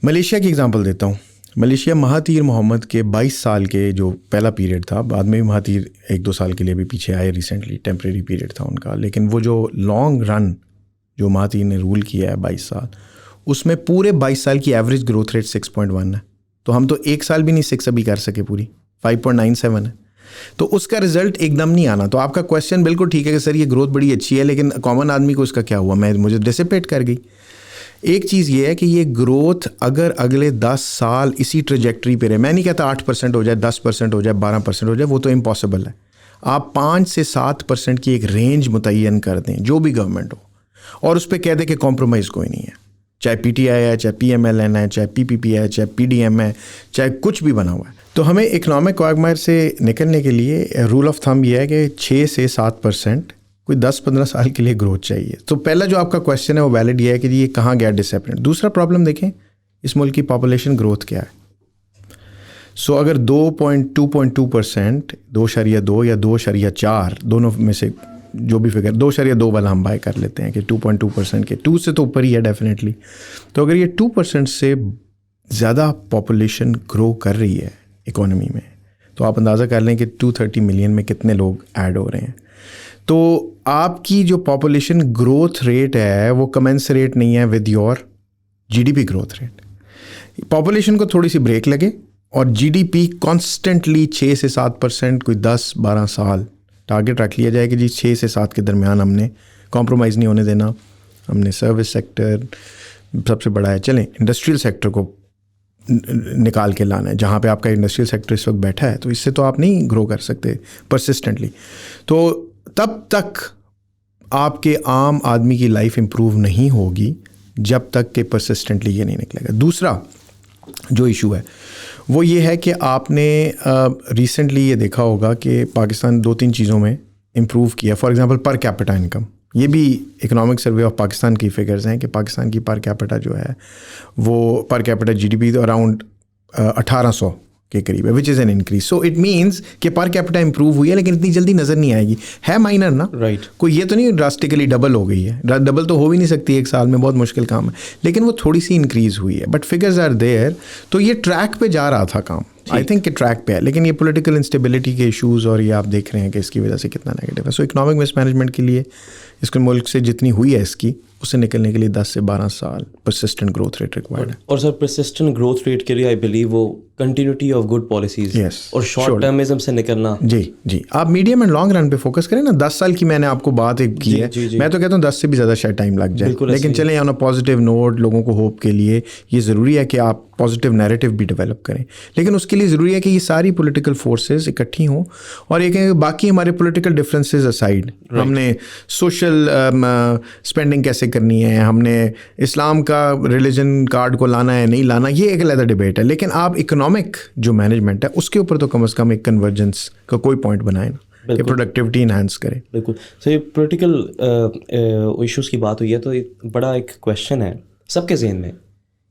[SPEAKER 2] मलेशिया की एग्जांपल देता हूँ। मलेशिया महातीर मोहम्मद के 22 साल के जो पहला पीरियड था, बाद में भी महातीर 1-2 साल के लिए भी पीछे आए, रिसेंटली टेम्परेरी पीरियड था उनका, लेकिन वो जो लॉन्ग रन जो महातीर ने रूल किया है 22 साल, उसमें पूरे 22 साल की एवरेज ग्रोथ रेट 6.1 है। तो हम तो 1 साल भी नहीं 6 अभी कर सके, पूरी 5.97 है। तो उसका रिजल्ट एकदम नहीं आना। तो आपका क्वेश्चन बिल्कुल ठीक है कि सर ये ग्रोथ बड़ी अच्छी है, लेकिन कॉमन आदमी को इसका क्या हुआ, मुझे डिसिपेट कर गई। एक चीज़ ये है कि ये ग्रोथ अगर अगले 10 साल इसी ट्रेजेक्ट्री पे रहे, मैं नहीं कहता 8% हो जाए, 10% हो जाए, 12% हो जाए, वो तो इम्पॉसिबल है। आप 5 से 7% की एक रेंज मुतय्यन कर दें, जो भी गवर्नमेंट हो, और उस पर कह दें कि कॉम्प्रोमाइज़ कोई नहीं है, चाहे PTI है, चाहे PMLN है, चाहे PPP है, चाहे PDM है, चाहे कुछ भी बना हुआ है। तो हमें इकोनॉमिक क्वागमायर से निकलने के लिए रूल ऑफ थंब ये है कि 6 से 7% कोई 10-15 साल के लिए ग्रोथ चाहिए। तो पहला जो आपका क्वेश्चन है वो वैलिड ये है कि ये कहाँ गया डिसिप्लिन। दूसरा प्रॉब्लम देखें, इस मुल्क की पॉपुलेशन ग्रोथ क्या है। सो अगर 2.2% 2.2 या 2.4, दोनों में से जो भी फिगर, 2.2 वाला हम बाय कर लेते हैं कि 2.2% के, 2 से तो ऊपर ही है डेफिनेटली। तो अगर ये 2% से ज़्यादा पॉपुलेशन ग्रो कर रही है इकोनॉमी में, तो आप अंदाज़ा कर लें कि 230 मिलियन में कितने लोग ऐड हो रहे हैं। तो आपकी जो पॉपुलेशन ग्रोथ रेट है वो कमेंसरेट नहीं है with your GDP growth rate. Population को थोड़ी सी ब्रेक लगे और GDP कॉन्स्टेंटली 6 से 7% कोई 10-12 साल टारगेट रख लिया जाए कि जी 6 से 7 के दरमियान हमने कॉम्प्रोमाइज़ नहीं होने देना। हमने सर्विस सेक्टर सबसे बड़ा है, चलें इंडस्ट्रियल सेक्टर को निकाल के लाना है, जहाँ पे आपका इंडस्ट्रियल सेक्टर इस वक्त बैठा है, तो इससे तो आप नहीं ग्रो कर सकते परसिस्टेंटली। तो तब तक आपके आम आदमी की लाइफ इम्प्रूव नहीं होगी जब तक कि परसिस्टेंटली ये नहीं निकलेगा। दूसरा जो इशू है वो ये है कि आपने रिसेंटली ये देखा होगा कि पाकिस्तान 2-3 चीज़ों में इम्प्रूव किया। For example per capita income, ये भी इकोनॉमिक सर्वे ऑफ पाकिस्तान की फिगर्स हैं कि पाकिस्तान की पर कैपिटा जो है वो पर कैपिटा GDP तो अराउंड 1800 के करीब है, which is an increase. So it means कि पर कैपिटा इंप्रूव हुई है, लेकिन इतनी जल्दी नज़र नहीं आएगी, है माइनर ना,
[SPEAKER 1] राइट।
[SPEAKER 2] कोई ये तो नहीं ड्रास्टिकली डबल हो गई है, डबल तो हो भी नहीं सकती 1 साल में, बहुत मुश्किल काम है, लेकिन वो थोड़ी सी इंक्रीज़ हुई है, बट फिगर्स आर देयर। तो ये ट्रैक पे जा रहा था काम, आई थिंक कि ट्रैक पे है, लेकिन ये पॉलिटिकल इंस्टेबिलिटी के इश्यूज़ और ये आप देख रहे हैं कि इसकी वजह से कितना नेगेटिव है। सो इकोनॉमिक मिसमैनेजमेंट के लिए इसके मुल्क से जितनी हुई है इसकी, उससे निकलने के लिए 10 से 12 साल परसिस्टेंट ग्रोथ रेट रिक्वायर्ड है।
[SPEAKER 1] और सर परसिस्टेंट ग्रोथ रेट के लिए आई बिलीव वो continuity of good policies
[SPEAKER 2] Yes,
[SPEAKER 1] और शॉर्ट टर्मिज्म से निकलना।
[SPEAKER 2] जी आप मीडियम एंड लॉन्ग रन पे फोकस करें ना। 10 साल की मैंने आपको बात एक की है, मैं तो कहता हूँ 10 से भी ज़्यादा शायद टाइम लग जाए, लेकिन चलें ऑन अ पॉजिटिव नोट, लोगों को होप के लिए ये ज़रूरी है कि आप पॉजिटिव नैरेटिव भी डेवलप करें, लेकिन उसके लिए ज़रूरी है कि ये सारी पॉलिटिकल फोर्सेस इकट्ठी हों और ये कहें बाकी हमारे पॉलिटिकल डिफरेंसेस असाइड, हमने सोशल स्पेंडिंग कैसे करनी है, हमने इस्लाम का रिलीजन कार्ड को लाना है नहीं लाना, ये एक अलग डिबेट है, लेकिन आप इकोनॉमिक जो मैनेजमेंट है उसके ऊपर तो कम से कम एक कन्वर्जेंस का कोई पॉइंट बनाए ना, कि प्रोडक्टिविटी इन्हांस करें।
[SPEAKER 1] बिल्कुल। सो ये पोलिटिकल इश्यूज़ की बात हुई है तो एक बड़ा एक क्वेश्चन है सबके जहन में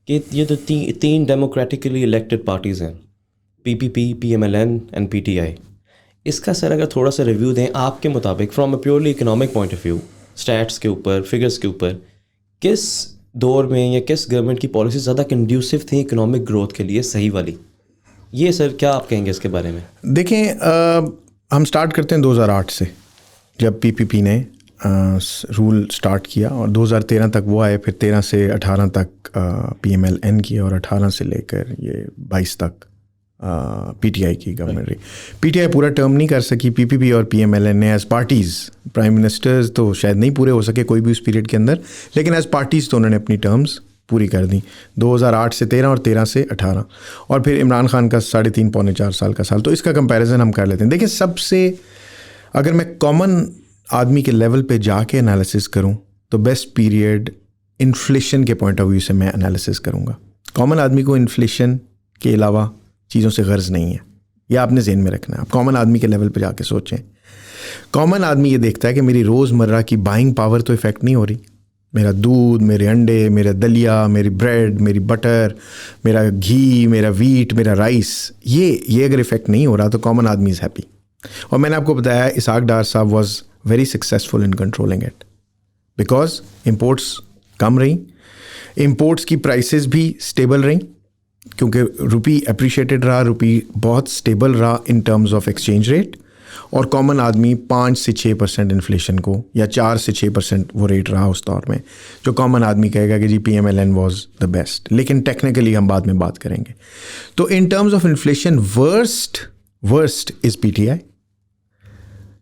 [SPEAKER 1] कि ये तो तीन डेमोक्रेटिकली इलेक्टेड पार्टीज़ हैं, पीपीपी, पीएमएलएन एंड पीटीआई। इसका सर अगर थोड़ा सा रिव्यू दें आपके मुताबिक from a purely economic point of view, stats के ऊपर, फिगर्स के ऊपर, किस दौर में या किस गवर्नमेंट की पॉलिसी ज़्यादा कंड्यूसिव थी इकोनॉमिक ग्रोथ के लिए, सही वाली? ये सर क्या आप कहेंगे इसके बारे में?
[SPEAKER 2] देखें, हम स्टार्ट करते हैं 2008 से, जब पीपीपी ने रूल स्टार्ट किया और 2013 तक वो आए, फिर 13 से 18 तक पीएमएलएन की और 18 से लेकर ये 22 तक पीटीआई की गवर्नमेंट रही। पीटीआई पूरा टर्म नहीं कर सकी, पीपीपी और पीएमएलएन ने एज पार्टीज़, प्राइम मिनिस्टर्स तो शायद नहीं पूरे हो सके कोई भी उस पीरियड के अंदर, लेकिन एज पार्टीज़ तो उन्होंने अपनी टर्म्स पूरी कर दी 2008 से 13 और 13 से 18, और फिर इमरान खान का 3.5 पौने 4 साल का साल। तो इसका कंपैरिजन हम कर लेते हैं। देखिए, सबसे अगर मैं कॉमन आदमी के लेवल पे जाके एनालिसिस करूं तो बेस्ट पीरियड इन्फ्लेशन के पॉइंट ऑफ व्यू से मैं एनालिसिस करूंगा। कॉमन आदमी को इन्फ्लेशन के अलावा चीज़ों से गर्ज नहीं है, यह आपने ज़हन में रखना है। आप कॉमन आदमी के लेवल पे जाके सोचें। कॉमन आदमी ये देखता है कि मेरी रोज़मर्रा की बाइंग पावर तो इफ़ेक्ट नहीं हो रही, मेरा दूध, मेरे अंडे, मेरा दलिया, मेरी ब्रेड, मेरी बटर, मेरा घी, मेरा वीट, मेरा राइस, ये अगर इफ़ेक्ट नहीं हो रहा तो कॉमन आदमी इज़ हैप्पी। और मैंने आपको बताया इसहाक डार साहब was very successful in controlling it, because imports कम रही, इम्पोर्ट्स की प्राइसेस भी स्टेबल रहीं, क्योंकि रुपी अप्रिशिएटेड रहा, रुपी बहुत स्टेबल रहा इन टर्म्स ऑफ एक्सचेंज रेट, और कॉमन आदमी 5 से 6% इन्फ्लेशन को, या 4 से 6% वो रेट रहा उस दौर में, जो कॉमन आदमी कहेगा कि जी पीएमएलएन वाज द बेस्ट। लेकिन टेक्निकली हम बाद में बात करेंगे। तो इन terms of inflation worst is PTI,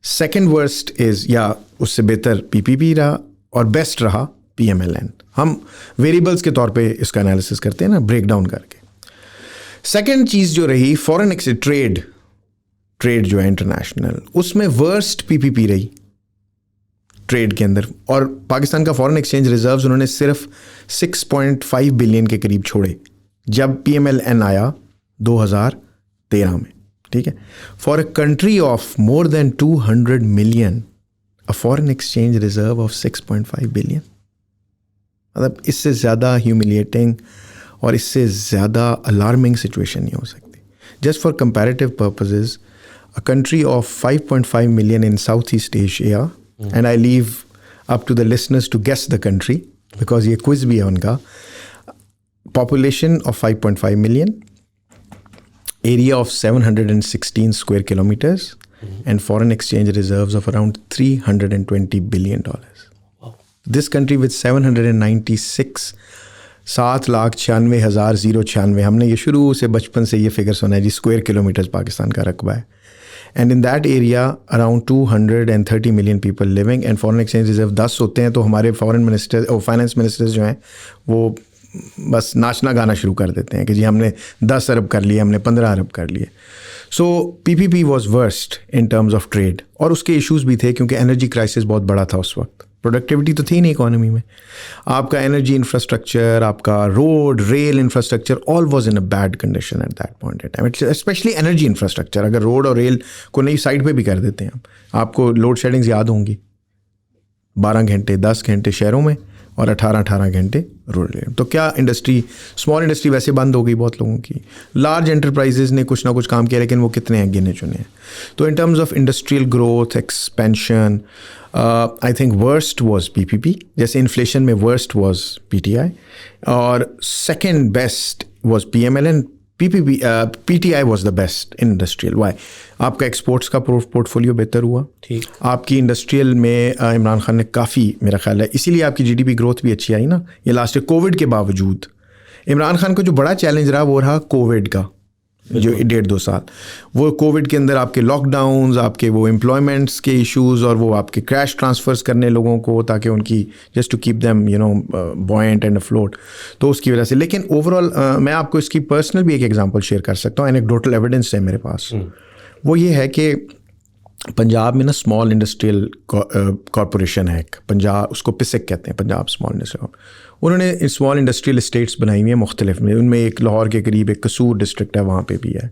[SPEAKER 2] second worst is, या उससे बेहतर पीपीपी रहा, और बेस्ट रहा पीएमएलएन। हम वेरिएबल्स के तौर पे इसका एनालिसिस करते हैं ना, ब्रेक डाउन करके। सेकेंड चीज़ जो रही फॉरेन एक्सचेंज ट्रेड जो है इंटरनेशनल, उसमें वर्स्ट पीपीपी रही ट्रेड के अंदर, और पाकिस्तान का फॉरेन एक्सचेंज रिजर्व्स उन्होंने सिर्फ 6.5 बिलियन के करीब छोड़े जब पीएमएलएन आया 2013 में। ठीक है, for a country of more than 200 million, a foreign exchange reserve of 6.5 billion, मतलब इससे ज़्यादा ह्यूमिलिएटिंग और इससे ज़्यादा अलार्मिंग सिचुएशन नहीं हो सकती। Just for comparative purposes, a country of 5.5 million in Southeast Asia, and I leave up to the listeners to guess the country because ये quiz भी है उनका। Population of 5.5 million, area of 716 square kilometers, and foreign exchange reserves of around $320 billion. Wow. This country with 796 7,96,096, हमने ये शुरू से बचपन से ये फिगर सुना है जी, स्क्वायर किलोमीटर्स पाकिस्तान का रकबा है। And in that area around 230 million people living, and foreign exchange reserve 10 होते हैं, तो हमारे फॉरेन मिनिस्टर और फाइनेंस मिनिस्टर्स जो हैं वो बस नाचना गाना शुरू कर देते हैं कि जी हमने 10 अरब कर लिए, हमने 15 अरब कर लिए। So PPP was worst in terms of trade, और उसके इश्यूज़ भी थे क्योंकि एनर्जी क्राइसिस बहुत बड़ा था उस वक्त। प्रोडक्टिविटी तो थी नहीं इकोनॉमी में, आपका एनर्जी इंफ्रास्ट्रक्चर, आपका road rail infrastructure all was in a bad condition at that point in time, specially energy infrastructure. अगर रोड और रेल को नई साइड पे भी कर देते हैं, आपको लोड शेडिंग्स याद होंगी, 12 घंटे 10 घंटे शहरों में और 18 घंटे रूरल एरिया। तो क्या इंडस्ट्री, स्मॉल इंडस्ट्री वैसे बंद हो गई बहुत लोगों की, लार्ज एंटरप्राइजेज ने कुछ ना कुछ काम किया, लेकिन वो कितने हैं, गिने चुने हैं। तो इन terms of industrial growth, expansion, I think worst was PPP, जैसे इन्फ्लेशन में वर्स्ट वॉज पीटीआई, और second best was PMLN. PTI was the best in industrial. Why? आपका एक्सपोर्ट्स का पोर्टफोलियो बेहतर हुआ,
[SPEAKER 1] ठीक,
[SPEAKER 2] आपकी इंडस्ट्रियल में इमरान खान ने काफ़ी, मेरा ख्याल है इसीलिए आपकी GDP ग्रोथ भी अच्छी आई ना, ये लास्ट कोविड के बावजूद। इमरान खान को जो बड़ा चैलेंज रहा वो रहा कोविड का, जो 1.5-2 साल, वो कोविड के अंदर आपके लॉकडाउन्स, आपके वो एम्प्लॉयमेंट्स के इश्यूज़ और वो आपके क्रैश ट्रांसफ़र्स करने लोगों को ताकि उनकी just to keep them buoyant and afloat, तो उसकी वजह से। लेकिन ओवरऑल मैं आपको इसकी पर्सनल भी एक एग्जांपल शेयर कर सकता हूँ, एनेक्डोटल एविडेंस है मेरे पास। वो ये है कि पंजाब में ना स्मॉल इंडस्ट्रियल कॉरपोरेशन है एक, पंजाब, उसको पिसिक कहते हैं, पंजाब स्मॉल इंडस्ट्रियल। उन्होंने स्मॉल इंडस्ट्रियल इस्टेट्स बनाई हुई हैं मुख्तलिफ में, उनमें एक लाहौर के करीब एक कसूर डिस्ट्रिक्ट है, वहाँ पे भी है।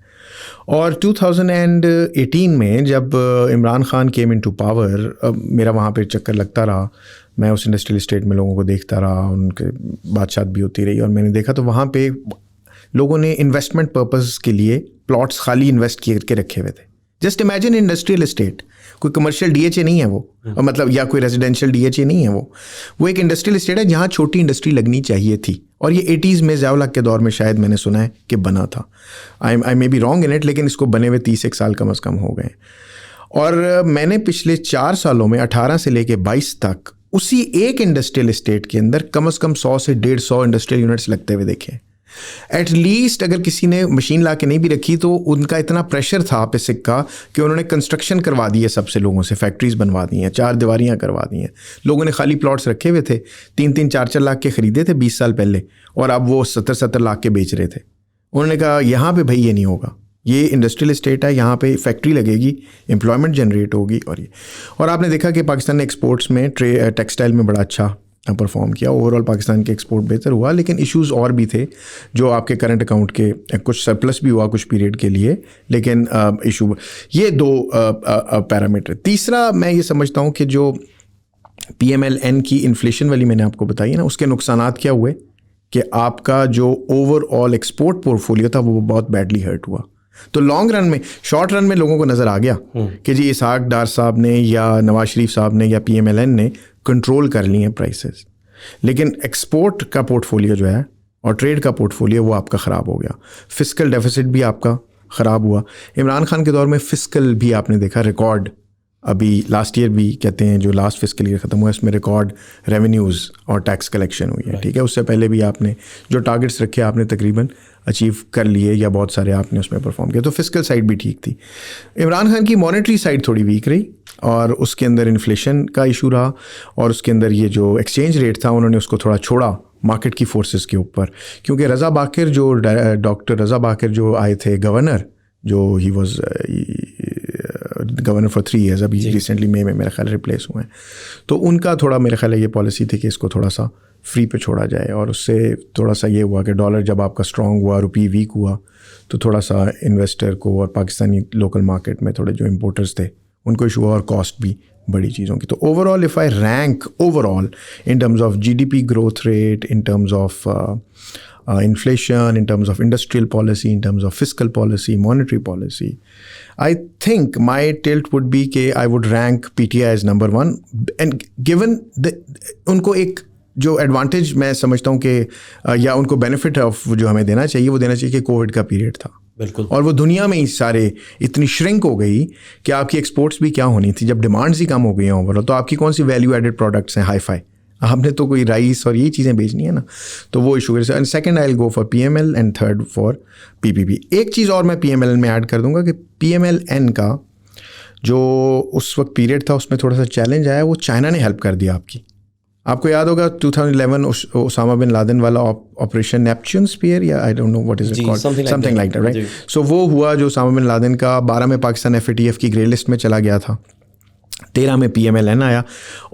[SPEAKER 2] और 2018 में जब Imran Khan came into power, मेरा वहाँ पे चक्कर लगता रहा, मैं उस इंडस्ट्रियल इस्टेट में लोगों को देखता रहा, उनके बातचीत भी होती रही, और मैंने देखा तो वहाँ पे लोगों ने इन्वेस्टमेंट पर्पज़ के लिए प्लॉट्स खाली इन्वेस्ट करके रखे हुए थे। जस्ट इमेजिन इंडस्ट्रियल इस्टेट, कोई कमर्शियल DHA नहीं है वो, और मतलब या कोई रेजिडेंशियल DHA नहीं है वो एक इंडस्ट्रियल इस्टेट है जहाँ छोटी इंडस्ट्री लगनी चाहिए थी। और ये 80s में ज़िया-उल हक के दौर में शायद मैंने सुना है कि बना था, I may be wrong in it, लेकिन इसको बने हुए 30 साल कम अज़ कम हो गए। और मैंने पिछले 4 सालों में 18 से लेके 22 तक उसी एक इंडस्ट्रियल इस्टेट के अंदर कम से कम 100 से 150 इंडस्ट्रियल यूनिट्स लगते हुए देखे। एटलीस्ट अगर किसी ने मशीन ला के नहीं भी रखी तो उनका इतना प्रेशर था पिसिक का कि उन्होंने कंस्ट्रक्शन करवा दी है सबसे, लोगों से फैक्ट्रीज बनवा दी हैं, 4 दीवारियाँ करवा दी हैं। लोगों ने खाली प्लॉट्स रखे हुए थे, 3-3, 4-4 लाख के ख़रीदे थे 20 साल पहले, और अब वो 70-70 लाख के बेच रहे थे। उन्होंने कहा यहाँ पे भाई ये नहीं होगा, ये इंडस्ट्रियल इस्टेट है, यहाँ पे फैक्ट्री लगेगी, एम्प्लॉयमेंट जनरेट होगी। और आपने देखा कि पाकिस्तान ने एक्सपोर्ट्स में टेक्सटाइल में बड़ा अच्छा परफॉर्म किया। ओवरऑल पाकिस्तान के एक्सपोर्ट बेहतर हुआ, लेकिन इश्यूज़ और भी थे जो आपके करंट अकाउंट के, कुछ सरप्लस भी हुआ कुछ पीरियड के लिए, लेकिन इशू ये 2 पैरामीटर। तीसरा मैं ये समझता हूँ कि जो PMLN की इन्फ्लेशन वाली मैंने आपको बताई है ना, उसके नुकसानात क्या हुए कि आपका जो ओवरऑल एक्सपोर्ट पोर्टफोलियो था वो बहुत बैडली हर्ट हुआ। तो लॉन्ग रन में, शॉर्ट रन में लोगों को नज़र आ गया कि जी इसहाक डार साहब ने या नवाज शरीफ साहब ने या PMLN ने कंट्रोल कर ली हैं प्राइसेस, लेकिन एक्सपोर्ट का पोर्टफोलियो जो है और ट्रेड का पोर्टफोलियो वो आपका ख़राब हो गया। फिस्कल डेफिसिट भी आपका ख़राब हुआ। इमरान खान के दौर में फिस्कल भी आपने देखा रिकॉर्ड, अभी लास्ट ईयर भी कहते हैं जो लास्ट फिस्कल ईयर ख़त्म हुआ इसमें रिकॉर्ड रेवेन्यूज़ और टैक्स कलेक्शन हुई है, ठीक है। उससे पहले भी आपने जो टारगेट्स रखे आपने तकरीबन अचीव कर लिए, या बहुत सारे आपने उसमें परफॉर्म किया, तो फिस्कल साइड भी ठीक थी। इमरान खान की मॉनेटरी साइड थोड़ी वीक रही, और उसके अंदर इन्फ्लेशन का इशू रहा, और उसके अंदर ये जो एक्सचेंज रेट था उन्होंने उसको थोड़ा छोड़ा मार्केट की फोर्सेस के ऊपर, क्योंकि रज़ा बाकिर जो डॉक्टर रज़ा बाकिर जो आए थे गवर्नर, जो he was governor for 3 years, अभी रिसेंटली में मेरा ख्याल रिप्लेस हुए हैं, तो उनका थोड़ा मेरा ख्याल है ये पॉलिसी थी कि इसको थोड़ा सा फ्री पे छोड़ा जाए, और उससे थोड़ा सा ये हुआ कि डॉलर जब आपका स्ट्रॉन्ग हुआ, रुपी वीक हुआ, तो थोड़ा सा इन्वेस्टर को और पाकिस्तानी लोकल मार्केट में थोड़े जो इम्पोर्टर्स थे उनको इशू हुआ, और कॉस्ट भी बड़ी चीज़ों की। तो overall if I rank overall in terms of GDP growth rate, in terms of inflation, in terms of industrial policy, in terms of fiscal policy, monetary policy, I think my tilt would be कि I would rank PTI as number 1, and given उनको एक जो advantage मैं समझता हूँ कि या उनको बेनिफिट ऑफ जो हमें देना चाहिए वो देना चाहिए कि कोविड का पीरियड था,
[SPEAKER 1] बिल्कुल, और
[SPEAKER 2] वो दुनिया में ही सारे इतनी श्रिंक हो गई कि आपकी एक्सपोर्ट्स भी क्या होनी थी, जब डिमांड्स ही कम हो गई हैं ओवरऑल, तो आपकी कौन सी वैल्यू एडेड प्रोडक्ट्स हैं, हाई-फाई, आपने तो कोई राइस और ये चीज़ें बेचनी है ना, तो वो इशू है। And second I will go for PML and third for PPP। एक चीज़ और मैं PML में ऐड कर दूंगा कि PMLN का जो उस वक्त पीरियड था उसमें थोड़ा सा चैलेंज आया, वो चाइना ने हेल्प कर दिया आपकी। आपको याद होगा 2011 ओसामा बिन लादेन वाला ऑपरेशन नेपच्यून स्पीयर, या I don't know what is it called, something like that, right. So वो हुआ जो ओसामा बिन लादेन का 12 में पाकिस्तान FATF की ग्रे लिस्ट में चला गया था, 13 में PMLN आया,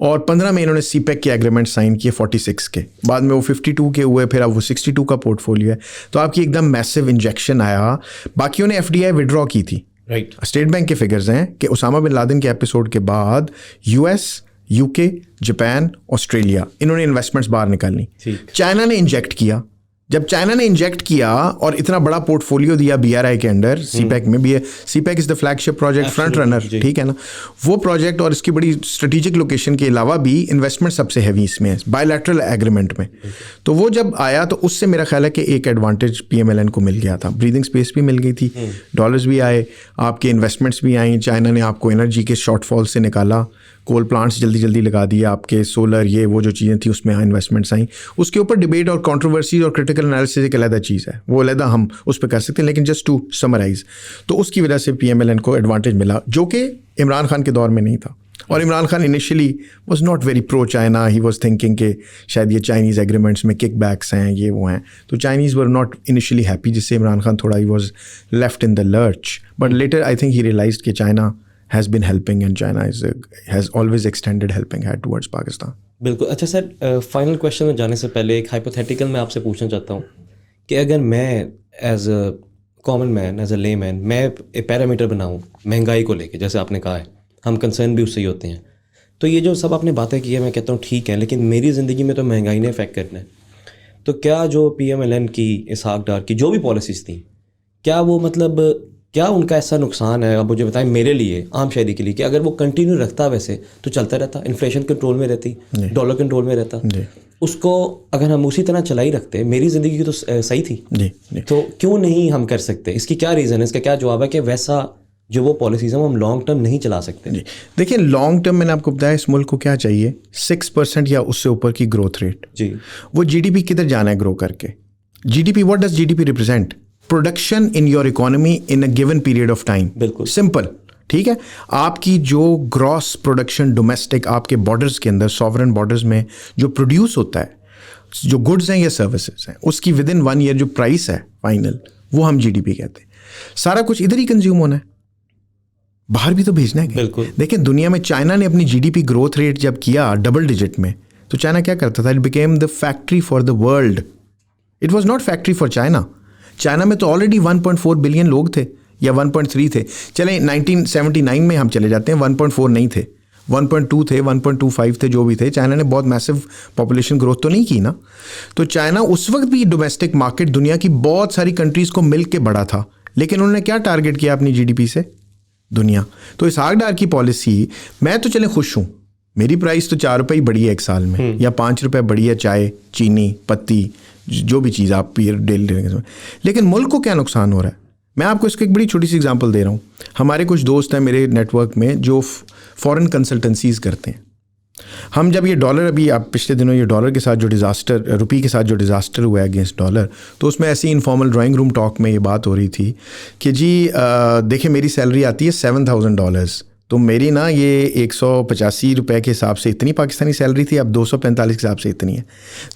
[SPEAKER 2] और 15 में इन्होंने CPEC के एग्रीमेंट साइन किए 46 के, बाद में वो 52 के हुए, फिर अब वो 62 का पोर्टफोलियो है। तो आपकी एकदम मैसिव इंजेक्शन आया। बाकियों ने FDI विड्रॉ की थी,
[SPEAKER 1] राइट।
[SPEAKER 2] स्टेट बैंक के फिगर्स हैं कि ओसामा बिन लादेन के एपिसोड के बाद US, UK, जापान, ऑस्ट्रेलिया, इन्होंने इन्वेस्टमेंट्स बाहर निकालनी, चाइना ने इंजेक्ट किया, जब चाइना ने इंजेक्ट किया और इतना बड़ा पोर्टफोलियो दिया BRI के अंडर, CPEC में भी है, CPEC is the flagship project, front runner, ठीक है ना, वो प्रोजेक्ट और इसकी बड़ी स्ट्रेटेजिक लोकेशन के अलावा भी इन्वेस्टमेंट सबसे हैवी इसमें है बायलैटरल एग्रीमेंट में। तो वो जब आया तो उससे मेरा ख्याल है कि एक एडवांटेज PMLN को मिल गया था, ब्रीदिंग स्पेस भी मिल गई थी, डॉलर्स भी आए, आपके इन्वेस्टमेंट्स भी आई, चाइना ने आपको एनर्जी के शॉर्टफॉल से निकाला, कोल प्लांट्स जल्दी जल्दी लगा दिए, आपके सोलर ये वो जो चीज़ें थी उसमें इन्वेस्टमेंट्स आई। उसके ऊपर डिबेट और कंट्रोवर्सीज और क्रिटिकल एनालिसिस एक अलग चीज़ है, वो अलग हम उस पर कर सकते हैं, लेकिन जस्ट टू समराइज, तो उसकी वजह से PMLN को एडवांटेज मिला जो कि इमरान खान के दौर में नहीं था। और Imran Khan initially was not very pro China, he was thinking कि शायद ये चाइनीज़ एग्रीमेंट्स में किक बैक्स हैं, ये वो हैं, तो Chinese were not initially happy, जिससे इमरान खान थोड़ा he was left in the lurch, but later I think he realised कि China has been helping and China has always extended helping hand towards Pakistan.
[SPEAKER 1] बिल्कुल। अच्छा सर, फाइनल क्वेश्चन में जाने से पहले एक हाइपोथेटिकल मैं आपसे पूछना चाहता हूँ कि अगर मैं as a common man, as a layman, मैं एक पैरामीटर बनाऊँ महंगाई को लेके, जैसे आपने कहा है हम कंसर्न भी उससे ही होते हैं, तो ये जो सब आपने बातें की है मैं कहता हूँ ठीक है, लेकिन मेरी ज़िंदगी में तो महंगाई ने इफेक्ट करना है, तो क्या जो PMLN की, इसहाक डार की जो भी पॉलिसीज़ थी, क्या वो मतलब क्या उनका ऐसा नुकसान है, अब मुझे बताएं मेरे लिए, आम शहरी के लिए, कि अगर वो कंटिन्यू रखता वैसे तो चलता रहता, इन्फ्लेशन कंट्रोल में रहती, डॉलर कंट्रोल में रहता, उसको अगर हम उसी तरह चला ही रखते, मेरी ज़िंदगी की तो सही थी, तो क्यों नहीं हम कर सकते? इसकी क्या रीज़न है, इसका क्या जवाब है कि वैसा जो वो पॉलिसीज़ हैं वो हम लॉन्ग टर्म नहीं चला सकते?
[SPEAKER 2] देखिए लॉन्ग टर्म मैंने आपको बताया इस मुल्क को क्या चाहिए, 6% या उससे ऊपर की ग्रोथ रेट।
[SPEAKER 1] जी, वो
[SPEAKER 2] GDP किधर जाना है ग्रो करके? GDP, what does GDP represent? Production in your economy in a given period of time.
[SPEAKER 1] बिल्कुल
[SPEAKER 2] सिंपल, ठीक है। आपकी जो ग्रॉस प्रोडक्शन डोमेस्टिक आपके बॉर्डर्स के अंदर, सॉवरन बॉर्डर्स में जो प्रोड्यूस होता है, जो गुड्स हैं या सर्विसेज हैं, उसकी विद इन 1 ईयर जो प्राइस है फाइनल, वो हम GDP कहते हैं। सारा कुछ इधर ही कंज्यूम होना है, बाहर भी तो भेजना है।
[SPEAKER 1] बिल्कुल।
[SPEAKER 2] देखिए दुनिया में चाइना ने अपनी GDP ग्रोथ रेट जब किया डबल डिजिट में, तो चाइना क्या करता था? It became the factory for the world, it was not factory for China. China में तो ऑलरेडी 1.4 बिलियन लोग थे या 1.3 थे, चलें 1979 में हम चले जाते हैं, 1.4 नहीं थे, 1.2 थे, 1.25 थे, जो भी थे। चाइना ने बहुत मैसिव पॉपुलेशन ग्रोथ तो नहीं की ना। तो चाइना उस वक्त भी डोमेस्टिक मार्केट दुनिया की बहुत सारी कंट्रीज़ को मिल के बढ़ा था, लेकिन उन्होंने क्या टारगेट किया अपनी GDP से? दुनिया। तो इसहाक डार की पॉलिसी, मैं तो चले खुश हूँ, मेरी प्राइस तो 4 रुपये ही बढ़ी है एक साल में, या 5 रुपये बढ़ी है चाय, चीनी, पत्ती, जो भी चीज़ आप पी डेली, लेकिन मुल्क को क्या नुकसान हो रहा है? मैं आपको इसको एक बड़ी छोटी सी एग्जांपल दे रहा हूँ। हमारे कुछ दोस्त हैं मेरे नेटवर्क में जो फॉरेन कंसल्टेंसीज करते हैं। हम जब ये डॉलर, अभी आप पिछले दिनों ये डॉलर के साथ जो डिज़ास्टर, रुपये के साथ जो डिज़ास्टर हुआ है अगेंस्ट डॉलर, तो उसमें ऐसी इनफॉर्मल ड्राइंग रूम टॉक में ये बात हो रही थी कि जी देखिए मेरी सैलरी आती है $7,000, तो मेरी ना ये 185 रुपये के हिसाब से इतनी पाकिस्तानी सैलरी थी, अब 245 के हिसाब से इतनी है।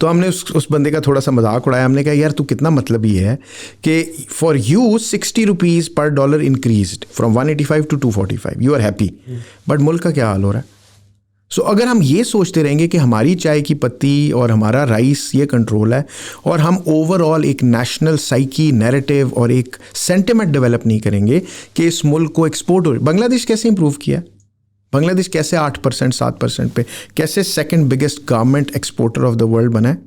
[SPEAKER 2] तो हमने उस बंदे का थोड़ा सा मजाक उड़ाया, हमने कहा यार तू कितना मतलब ये है कि for you 60 rupees per dollar increased from 185 to 245, you are happy, but मुल्क का क्या हाल हो रहा है? सो अगर हम ये सोचते रहेंगे कि हमारी चाय की पत्ती और हमारा राइस ये कंट्रोल है, और हम ओवरऑल एक नेशनल साइकी नैरेटिव और एक सेंटिमेंट डेवलप नहीं करेंगे कि इस मुल्क को एक्सपोर्ट हो, बांग्लादेश कैसे इंप्रूव किया? बांग्लादेश कैसे 8% 7% पे, कैसे second biggest garment exporter of the world बना है?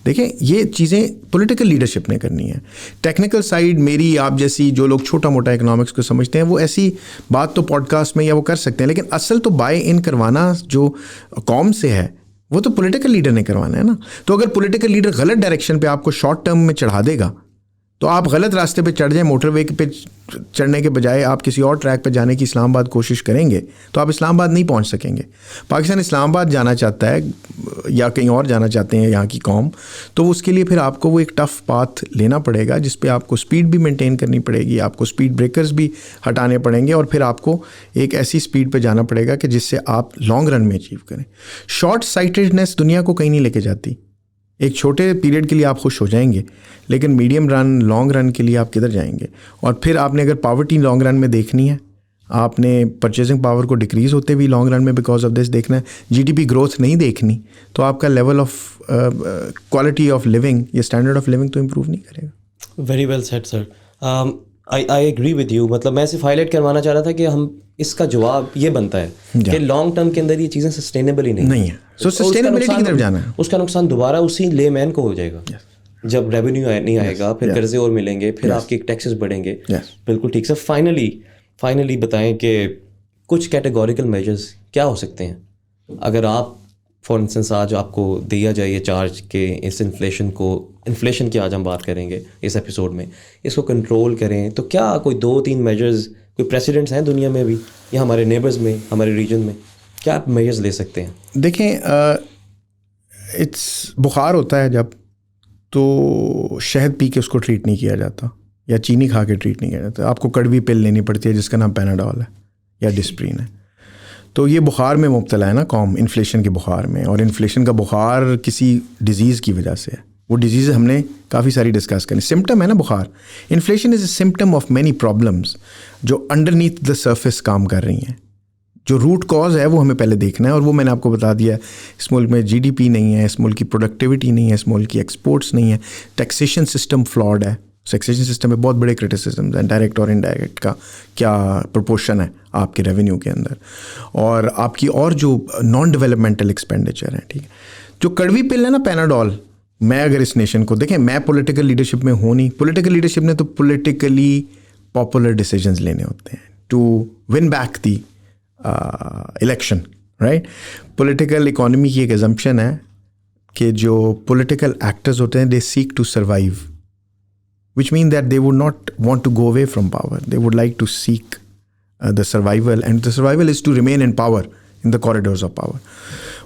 [SPEAKER 2] देखें ये चीज़ें पॉलिटिकल लीडरशिप ने करनी है। टेक्निकल साइड मेरी आप जैसी जो लोग छोटा मोटा इकोनॉमिक्स को समझते हैं, वो ऐसी बात तो पॉडकास्ट में या वो कर सकते हैं, लेकिन असल तो बाय इन करवाना जो कौम से है वो तो पॉलिटिकल लीडर ने करवाना है ना। तो अगर पॉलिटिकल लीडर गलत डायरेक्शन पे आपको शॉर्ट टर्म में चढ़ा देगा, तो आप गलत रास्ते पे चढ़ जाएं, मोटरवे पे चढ़ने के बजाय आप किसी और ट्रैक पे जाने की इस्लामाबाद कोशिश करेंगे तो आप इस्लामाबाद नहीं पहुंच सकेंगे। पाकिस्तान इस्लामाबाद जाना चाहता है या कहीं और जाना चाहते हैं यहाँ की कौम, तो उसके लिए फिर आपको वो एक टफ़ पाथ लेना पड़ेगा जिस पे आपको स्पीड भी मेंटेन करनी पड़ेगी, आपको स्पीड ब्रेकर्स भी हटाने पड़ेंगे, और फिर आपको एक ऐसी स्पीड पे जाना पड़ेगा कि जिससे आप लॉन्ग रन में अचीव करें। शॉर्ट साइटेडनेस दुनिया को कहीं नहीं लेके जाती। एक छोटे पीरियड के लिए आप खुश हो जाएंगे, लेकिन मीडियम रन लॉन्ग रन के लिए आप किधर जाएंगे? और फिर आपने अगर पॉवर्टी लॉन्ग रन में देखनी है, आपने परचेजिंग पावर को डिक्रीज़ होते हुए लॉन्ग रन में बिकॉज ऑफ दिस देखना है, जीडीपी ग्रोथ नहीं देखनी, तो आपका level of quality of living या स्टैंडर्ड ऑफ लिविंग तो इम्प्रूव नहीं करेगा।
[SPEAKER 1] Very well said sir, I agree with you. मतलब मैं सिर्फ हाईलाइट करवाना चाह रहा था कि हम इसका जवाब ये बनता है कि लॉन्ग टर्म के अंदर ये चीज़ें सस्टेनेबल ही नहीं है।
[SPEAKER 2] सो सस्टेनेबिलिटी की तरफ जाना है,
[SPEAKER 1] उसका नुकसान दोबारा उसी लेमैन को हो जाएगा। जब रेवेन्यू नहीं आएगा फिर कर्जे और मिलेंगे, फिर आपके टैक्सेस बढ़ेंगे। बिल्कुल ठीक सर। फाइनली बताएं कि कुछ कैटेगोरिकल मेजर्स क्या हो सकते हैं अगर आप फॉर इंस्टेंस आज आपको दिया जाए ये चार्ज के इस इन्फ्लेशन की आज हम बात करेंगे इस एपिसोड में, इसको कंट्रोल करें, तो क्या कोई 2-3 मेजर्स, कोई प्रेसिडेंट्स हैं दुनिया में भी या हमारे नेबर्स में, हमारे रीजन में, क्या आप मेजर्स ले सकते हैं?
[SPEAKER 2] देखें, बुखार होता है जब, तो शहद पी के उसको ट्रीट नहीं किया जाता या चीनी खा के ट्रीट नहीं किया जाता, आपको कड़वी पिल लेनी पड़ती है जिसका नाम पैनाडॉल है या डिस्प्रीन है। तो ये बुखार में मुब्तला है ना कौम, इन्फ्लेशन के बुखार में, और इन्फ्लेशन का बुखार किसी डिजीज़ की वजह से है। वो डिजीज़ हमने काफ़ी सारी डिस्कस करी, सिम्टम है ना बुखार। Inflation is a symptom of many problems जो अंडरनीथ द सर्फेस काम कर रही हैं। जो रूट कॉज है वो हमें पहले देखना है, और वो मैंने आपको बता दिया है। इस मुल्क में जीडीपी नहीं है, इस मुल्क की प्रोडक्टिविटी नहीं है, इस मुल्क की एक्सपोर्ट्स नहीं है, टैक्सेशन सिस्टम फ्लॉड है। टैक्सेशन सिस्टम में बहुत बड़े क्रिटिसिज्म हैं, डायरेक्ट और इनडायरेक्ट का क्या प्रोपोर्शन है आपके रेवेन्यू के अंदर, और आपकी और जो नॉन डेवलपमेंटल एक्सपेंडिचर है। ठीक है, जो कड़वी पिल है ना पैनाडॉल, मैं अगर इस नेशन को देखें, मैं पॉलिटिकल लीडरशिप में हूँ नहीं। पॉलिटिकल लीडरशिप ने तो पॉलिटिकली पॉपुलर डिसीजंस लेने होते हैं to win back the election, right. Political economy की एक एजम्पशन है कि जो पॉलिटिकल एक्टर्स होते हैं they seek to survive, which mean that they would not want to go away from power. They would like to seek the survival, and the survival is to remain in power, in the corridors of power.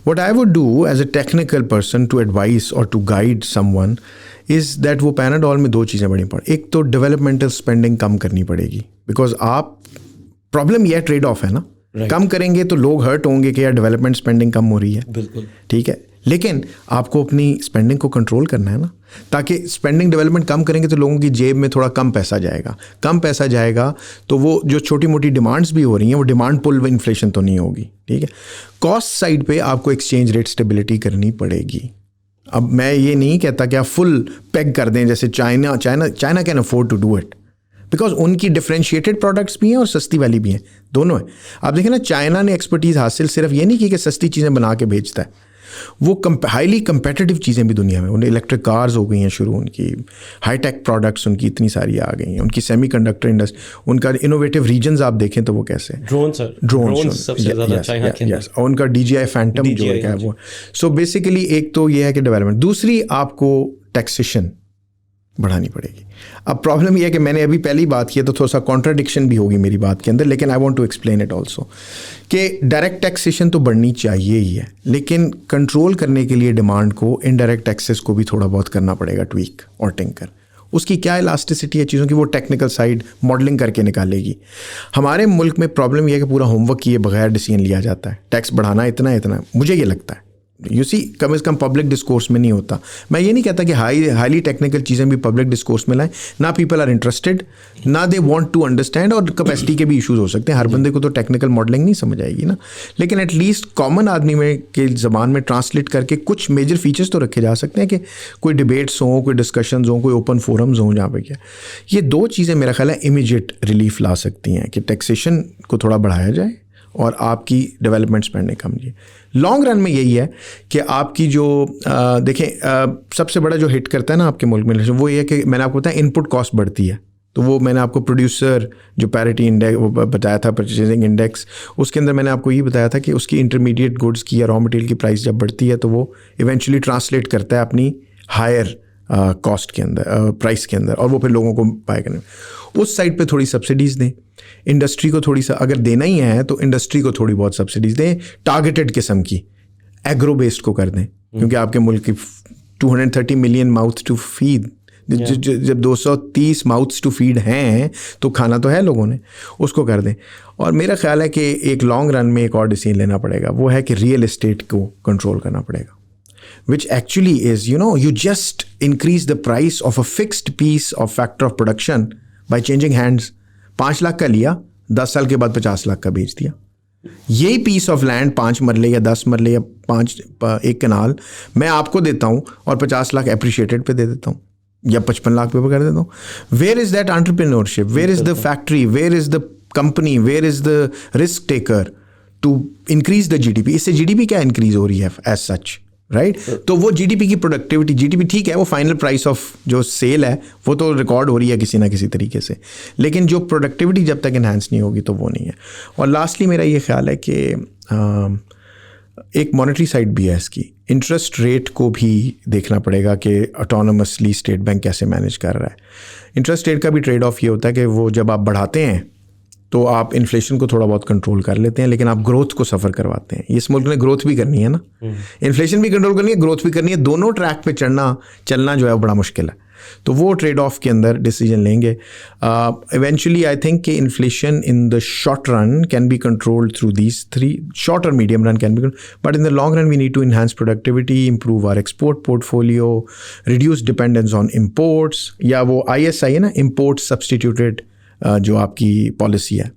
[SPEAKER 2] What I would do as a technical person to advise or to guide someone is that वो Panadol में 2 चीज़ें बड़ी important. एक तो developmental spending कम करनी पड़ेगी, because आप problem यह ट्रेड ऑफ है ना, कम करेंगे तो लोग हर्ट होंगे कि यार डेवलपमेंट स्पेंडिंग कम हो रही है।
[SPEAKER 1] बिल्कुल
[SPEAKER 2] ठीक है, लेकिन आपको अपनी स्पेंडिंग को कंट्रोल करना है ना, ताकि स्पेंडिंग डेवलपमेंट कम करेंगे तो लोगों की जेब में थोड़ा कम पैसा जाएगा तो वो जो छोटी मोटी डिमांड्स भी हो रही हैं वो डिमांड पुल इन्फ्लेशन तो नहीं होगी। ठीक है, कॉस्ट साइड पे आपको एक्सचेंज रेट स्टेबिलिटी करनी पड़ेगी। अब मैं ये नहीं कहता कि आप फुल पेग कर दें जैसे China can afford to do it, because उनकी डिफरेंशिएटेड प्रोडक्ट्स भी हैं और सस्ती वाली भी हैं, दोनों हैं। आप देखें ना, चाइना ने एक्सपर्टीज़ हासिल सिर्फ ये नहीं की कि सस्ती चीज़ें बना के बेचता है, वो हाईली कंपेटिटिव चीज़ें भी दुनिया में, उन्हें इलेक्ट्रिक कार्स हो गई हैं शुरू, उनकी हाईटेक प्रोडक्ट्स उनकी इतनी सारी आ गई हैं, उनकी सेमीकंडक्टर इंडस्ट्री, उनका इनोवेटिव रीजन्स आप देखें तो वो कैसे
[SPEAKER 1] ड्रोन सबसे ज़्यादा चाइना के अंदर,
[SPEAKER 2] और उनका DJI फैंटम जो है वो। सो बेसिकली एक तो ये है कि डेवलपमेंट, दूसरी आपको टैक्सेशन बढ़ानी पड़ेगी। अब प्रॉब्लम यह है कि मैंने अभी पहली बात की है तो थोड़ा सा कॉन्ट्राडिक्शन भी होगी मेरी बात के अंदर, लेकिन I want to explain it also कि डायरेक्ट टैक्सेशन तो बढ़नी चाहिए ही है, लेकिन कंट्रोल करने के लिए डिमांड को इनडायरेक्ट टैक्सेस को भी थोड़ा बहुत करना पड़ेगा, ट्वीक और टिंकर। उसकी क्या इलास्टिसिटी है चीज़ों की, वो टेक्निकल साइड मॉडलिंग करके निकालेगी। हमारे मुल्क में प्रॉब्लम यह है कि पूरा होमवर्क किए बगैर डिसीजन लिया जाता है, टैक्स बढ़ाना इतना, मुझे ये लगता है। यू सी, कम से कम पब्लिक डिस्कोर्स में नहीं होता। मैं ये नहीं कहता कि हाईली टेक्निकल चीज़ें भी पब्लिक डिस्कोर्स में लाएं, ना पीपल आर इंटरेस्टेड, ना दे वांट टू अंडरस्टैंड, और कैपेसिटी के भी इश्यूज हो सकते हैं। हर बंदे को तो टेक्निकल मॉडलिंग नहीं समझ आएगी ना, लेकिन एटलीस्ट कॉमन आदमी में के ज़बान में ट्रांसलेट करके कुछ मेजर फीचर्स तो रखे जा सकते हैं कि कोई डिबेट्स हों, कोई डिस्कशंस हों, कोई ओपन फोरम्स हों जहाँ पे क्या। ये 2 चीज़ें मेरा ख्याल है इमीडिएट रिलीफ ला सकती हैं कि टैक्सेशन को थोड़ा बढ़ाया जाए और आपकी डेवलपमेंट स्पेंडिंग कम की। लॉन्ग रन में यही है कि आपकी जो देखें सबसे बड़ा जो हिट करता है ना आपके मुल्क में वो ये है कि मैंने आपको बताया इनपुट कॉस्ट बढ़ती है, तो वो मैंने आपको प्रोड्यूसर जो पैरिटी इंडेक्स वो बताया था, परचेजिंग इंडेक्स, उसके अंदर मैंने आपको ये बताया था कि उसकी इंटरमीडिएट गुड्स की या रॉ मटेरियल की प्राइस जब बढ़ती है तो वो इवेंचुअली ट्रांसलेट करता है अपनी हायर कॉस्ट के अंदर, प्राइस के अंदर, और वो फिर लोगों को बाय करने। उस साइड पे थोड़ी सब्सिडीज़ दें, इंडस्ट्री को थोड़ी सा, अगर देना ही है तो इंडस्ट्री को थोड़ी बहुत सब्सिडीज़ दें, टारगेटेड किस्म की, एग्रो बेस्ड को कर दें, क्योंकि आपके मुल्क की 230 मिलियन माउथ टू फीड, जब 230 माउथ्स टू फीड हैं तो खाना तो है लोगों ने, उसको कर दें। और मेरा ख्याल है कि एक लॉन्ग रन में एक और डिसीजन लेना पड़ेगा, वो है कि रियल एस्टेट को कंट्रोल करना पड़ेगा, which actually is, you just increase the price of a fixed piece of factor of production by changing hands। 5 lakh का लिया, 10 साल के बाद 50 लाख का बेच दिया। यही पीस ऑफ लैंड 5 मरले या 10 मरले या 1 कनाल मैं आपको देता हूँ और 50 लाख एप्रिशिएटेड पे दे देता हूँ या 55 लाख पे कर देता हूँ। Where is that entrepreneurship, where is the factory, where is the company, where is the risk taker to increase the GDP? इससे GDP क्या इंक्रीज हो रही है एज सच, राइट तो वो जीडीपी की प्रोडक्टिविटी, जीडीपी ठीक है, वो फाइनल प्राइस ऑफ जो सेल है वो तो रिकॉर्ड हो रही है किसी ना किसी तरीके से, लेकिन जो प्रोडक्टिविटी जब तक इन्हांस नहीं होगी तो वो नहीं है। और लास्टली मेरा ये ख्याल है कि एक मॉनेटरी साइड भी है इसकी, इंटरेस्ट रेट को भी देखना पड़ेगा कि ऑटोनमसली स्टेट बैंक कैसे मैनेज कर रहा है। इंटरेस्ट रेट का भी ट्रेड ऑफ ये होता है कि वो जब आप बढ़ाते हैं तो आप इन्फ्लेशन को थोड़ा बहुत कंट्रोल कर लेते हैं, लेकिन आप ग्रोथ को सफ़र करवाते हैं। इस मुल्क ने ग्रोथ भी करनी है ना, इन्फ्लेशन भी कंट्रोल करनी है, ग्रोथ भी करनी है, दोनों ट्रैक पे चलना जो है वो बड़ा मुश्किल है। तो वो ट्रेड ऑफ के अंदर डिसीजन लेंगे। इवेंचुअली आई थिंक कि inflation in the short run can be controlled through these three, short और medium run can be, but in the long run we need to enhance productivity, improve our export portfolio, reduce dependence on imports, या वो ISI है ना, import substituted जो आपकी policy है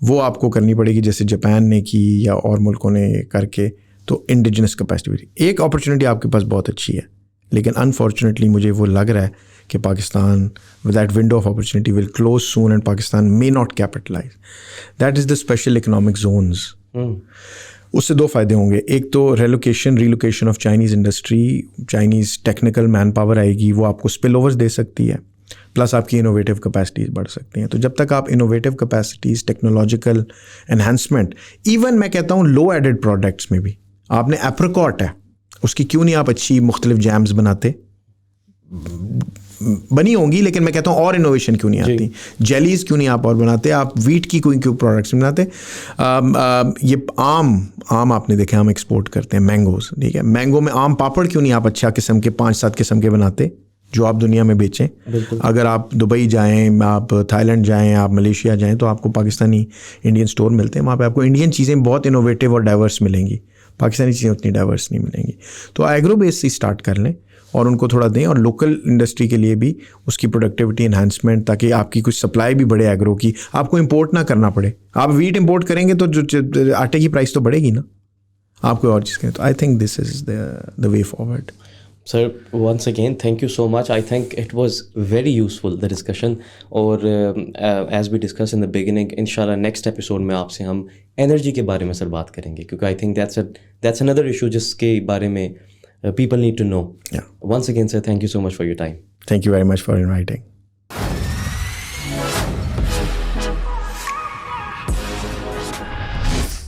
[SPEAKER 2] वो आपको करनी पड़ेगी, जैसे जापान ने की या और मुल्कों ने करके। तो इंडिजिनस कैपेसिटी एक अपॉर्चुनिटी आपके पास बहुत अच्छी है, लेकिन अनफॉर्चुनेटली मुझे वो लग रहा है कि Pakistan with that window of opportunity will close soon and Pakistan may not capitalise. That is the special economic zones. उससे दो फ़ायदे होंगे, एक तो relocation of Chinese industry, Chinese technical manpower आएगी, वो आपको स्पिल ओवर्स दे सकती है, प्लस आपकी इनोवेटिव कैपेसिटीज़ बढ़ सकती हैं। तो जब तक आप innovative capacities, technological enhancement, even मैं कहता हूँ लो एडेड प्रोडक्ट्स में भी, आपने एप्रिकॉट है, उसकी क्यों नहीं आप अच्छी मुख्तलिफ जैम्स बनाते, बनी होंगी, लेकिन मैं कहता हूँ और इनोवेशन क्यों नहीं आती, जेलीज क्यों नहीं आप और बनाते, आप वीट की कोई क्यों प्रोडक्ट्स बनाते। ये आम आपने देखे हम एक्सपोर्ट करते हैं, मैंगोज, ठीक है, मैंगो में आम पापड़ क्यों नहीं आप अच्छा किस्म के 5-7 किस्म के बनाते जो आप दुनिया में बेचें। अगर आप दुबई जाएं, आप थाईलैंड जाएं, आप मलेशिया जाएं, तो आपको पाकिस्तानी इंडियन स्टोर मिलते हैं, वहाँ पे आपको इंडियन चीज़ें बहुत इनोवेटिव और डाइवर्स मिलेंगी, पाकिस्तानी चीज़ें उतनी डाइवर्स नहीं मिलेंगी। तो एग्रो बेस से स्टार्ट कर लें और उनको थोड़ा दें, और लोकल इंडस्ट्री के लिए भी उसकी प्रोडक्टिविटी इन्हांसमेंट, ताकि आपकी कुछ सप्लाई भी बढ़े एग्रो की, आपको इंपोर्ट ना करना पड़े। आप वीट इंपोर्ट करेंगे तो जो आटे की प्राइस तो बढ़ेगी ना, आपको और चीज़ करें। तो I think this is the way forward.
[SPEAKER 1] Sir, once again, thank you so much. I think it was very useful, the discussion. और as we discussed in the beginning, inshallah next episode में आपसे हम energy के बारे में sir बात करेंगे, क्योंकि I think that's another issue जिसके बारे में people need to know.
[SPEAKER 2] Yeah.
[SPEAKER 1] Once again, sir, thank you so much for your time.
[SPEAKER 2] Thank you very much for inviting.